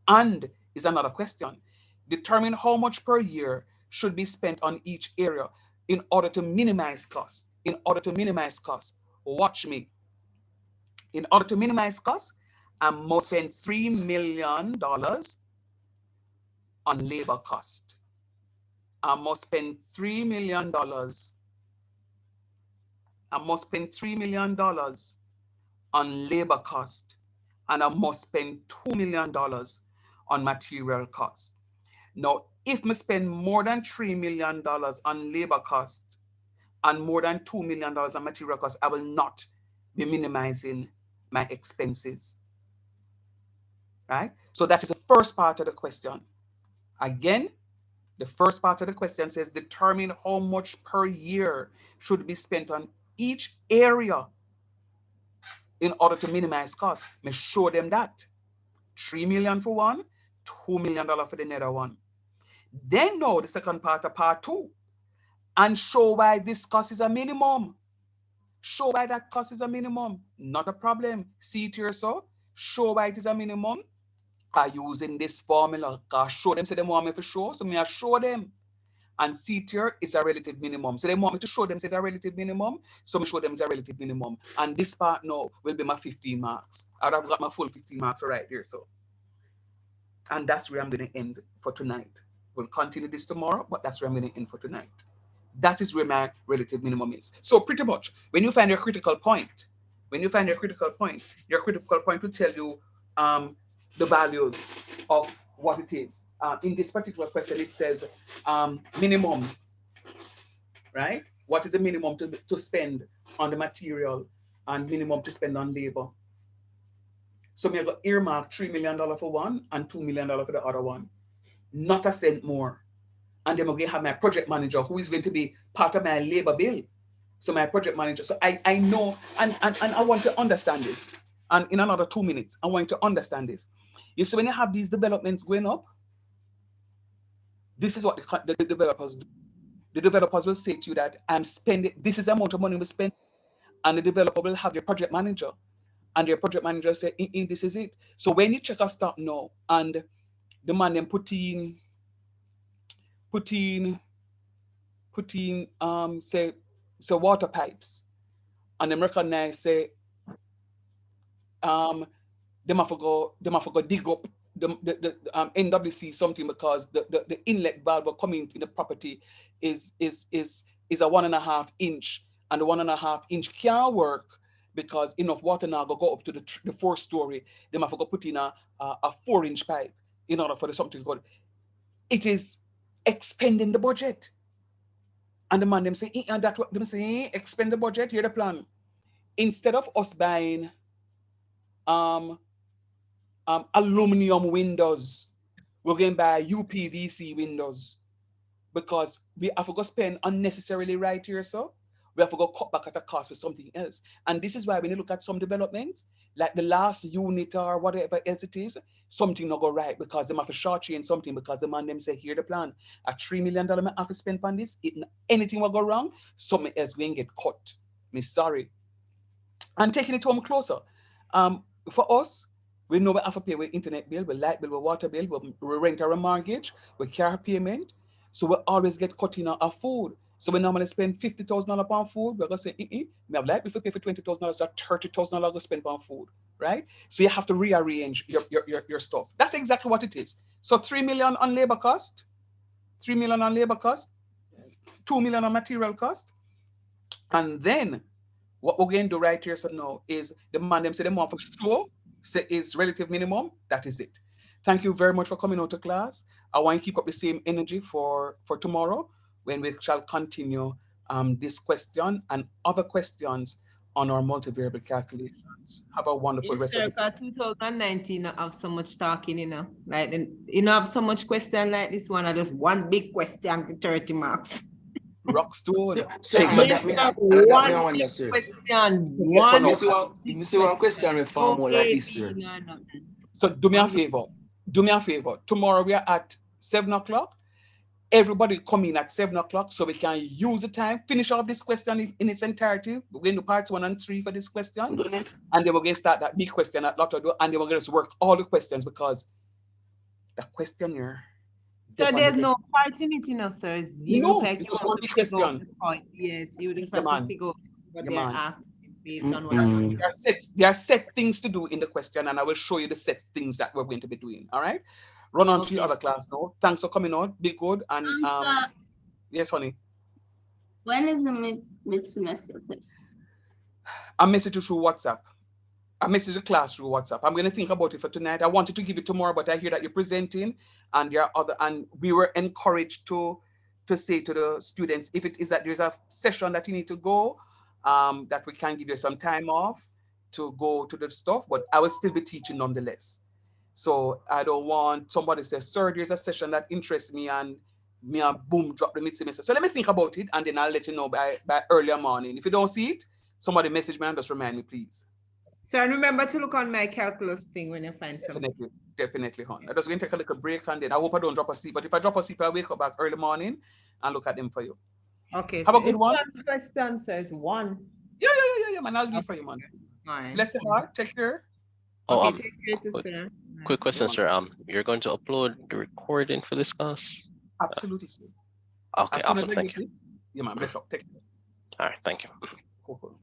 and is another question. Determine how much per year should be spent on each area in order to minimize cost. In order to minimize cost. Watch me. In order to minimize costs, I must spend $3 million on labor cost. I must spend $3 million. I must spend $3 million on labor cost. And I must spend $2 million on material cost. Now, if I spend more than $3 million on labor cost and more than $2 million on material cost, I will not be minimizing my expenses. Right? So that is the first part of the question. Again, the first part of the question says determine how much per year should be spent on each area in order to minimize costs. Me show them that. $3 million for one, $2 million for the other one. Then know the second part of part 2 and show why this cost is a minimum. Show why that cost is a minimum. Not a problem. See it here, so show why it is a minimum. Are using this formula. I show them, say they want me to show, so me I show them. And C tier is a relative minimum. So they want me to show them say it's a relative minimum, so me show them it's a relative minimum. And this part now will be my 15 marks. I'd have got my full 15 marks right here. So, and that's where I'm going to end for tonight. We'll continue this tomorrow, but that's where I'm going to end for tonight. That is where my relative minimum is. So pretty much, when you find your critical point, your critical point will tell you the values of what it is. In this particular question, it says minimum, right? What is the minimum to spend on the material and minimum to spend on labor? So me got earmark $3 million for one and $2 million for the other one. Not a cent more. And then I'm going to have my project manager who is going to be part of my labor bill. So my project manager, so I know, and I want to understand this. And in another 2 minutes, I want to understand this. You see, when you have these developments going up, this is what the developers do. The developers will say to you that I'm spending, this is the amount of money we spend, and the developer will have your project manager, and your project manager say, this is it. So when you check a stop now, and the man then put in say water pipes, and them recognize say them have to go dig up the NWC something because the inlet valve coming in the property is a 1.5 inch, and the 1.5 inch can't work because enough water now go up to the 4th story. They have to go put in a 4-inch pipe in order for the something to go. It is expending the budget. And the man them say, and that what them say, expend the budget, here the plan. Instead of us buying aluminum windows, we're going to buy UPVC windows because we have to go spend unnecessarily right here, so we have to go cut back at a cost with something else. And this is why when you look at some developments, like the last unit or whatever else it is, something not go right because they have to shortchange something because the man them say, here the plan, a $3 million I have to spend on this. Anything will go wrong, something else going to get cut. Me sorry. And taking it home closer. For us, we know we have to pay with internet bill, with light bill, with water bill, we rent or a mortgage, with car payment. So we always get cut in our food. So we normally spend $50,000 on food. We're gonna say, we have light bill, if we pay for $20,000, so $30,000 to spend on food, right? So you have to rearrange your stuff. That's exactly what it is. So 3 million on labor cost, 3 million on labor cost, 2 million on material cost, and then what we're going to do right here so now is the man them say them want for sure say is relative minimum. That is it. Thank you very much for coming out to class. I want to keep up the same energy for tomorrow when we shall continue this question and other questions on our multivariable calculations. Have a wonderful rest of the day. 2019 not have so much talking, like you know have so much question like this one, or just one big question to 30 marks. Rockstone. Sir, but that me one Big sir. question, Yes or one. no? You see one question with far more like this, sir. So do me a favor. Do me a favor. Tomorrow we are at 7 o'clock. Everybody come in at 7 o'clock so we can use the time, finish off this question in its entirety. We're going to parts 1 and 3 for this question. And then we're going to start that big question at Lotto Do, and then we're going to work all the questions because the question here. So there's no part in it, sir. It's just one big question. Yes, you just have to figure out what they're asking based on what there are set things to do in the question, and I will show you the set things that we're going to be doing. All right. Run on to your other class now. Thanks for coming on. Be good. And yes, honey. When is the mid semester, please? I message you through WhatsApp. I message the class through WhatsApp. I'm going to think about it for tonight. I wanted to give it tomorrow, but I hear that you're presenting, and we were encouraged to say to the students, if it is that there's a session that you need to go, that we can give you some time off to go to the stuff, but I will still be teaching nonetheless. So I don't want somebody to say, sir, there's a session that interests me, and boom, drop the mid semester. So let me think about it, and then I'll let you know by earlier morning. If you don't see it, somebody message me and just remind me, please. So and remember to look on my calculus thing when you find something. Definitely, hon. I'm just going to take a little break, and then I hope I don't drop asleep. But if I drop asleep, I'll wake up back early morning and look at them for you. Okay. Have a good one. One question says one. Yeah, man. I'll do it for you, man. All right. Bless your heart. Take care. Okay, take care, sir. Quick question, sir. You're going to upload the recording for this class? Absolutely, sir. Okay, awesome. Thank you. Yeah, man. Bless up. Take care. All right. Thank you. Cool.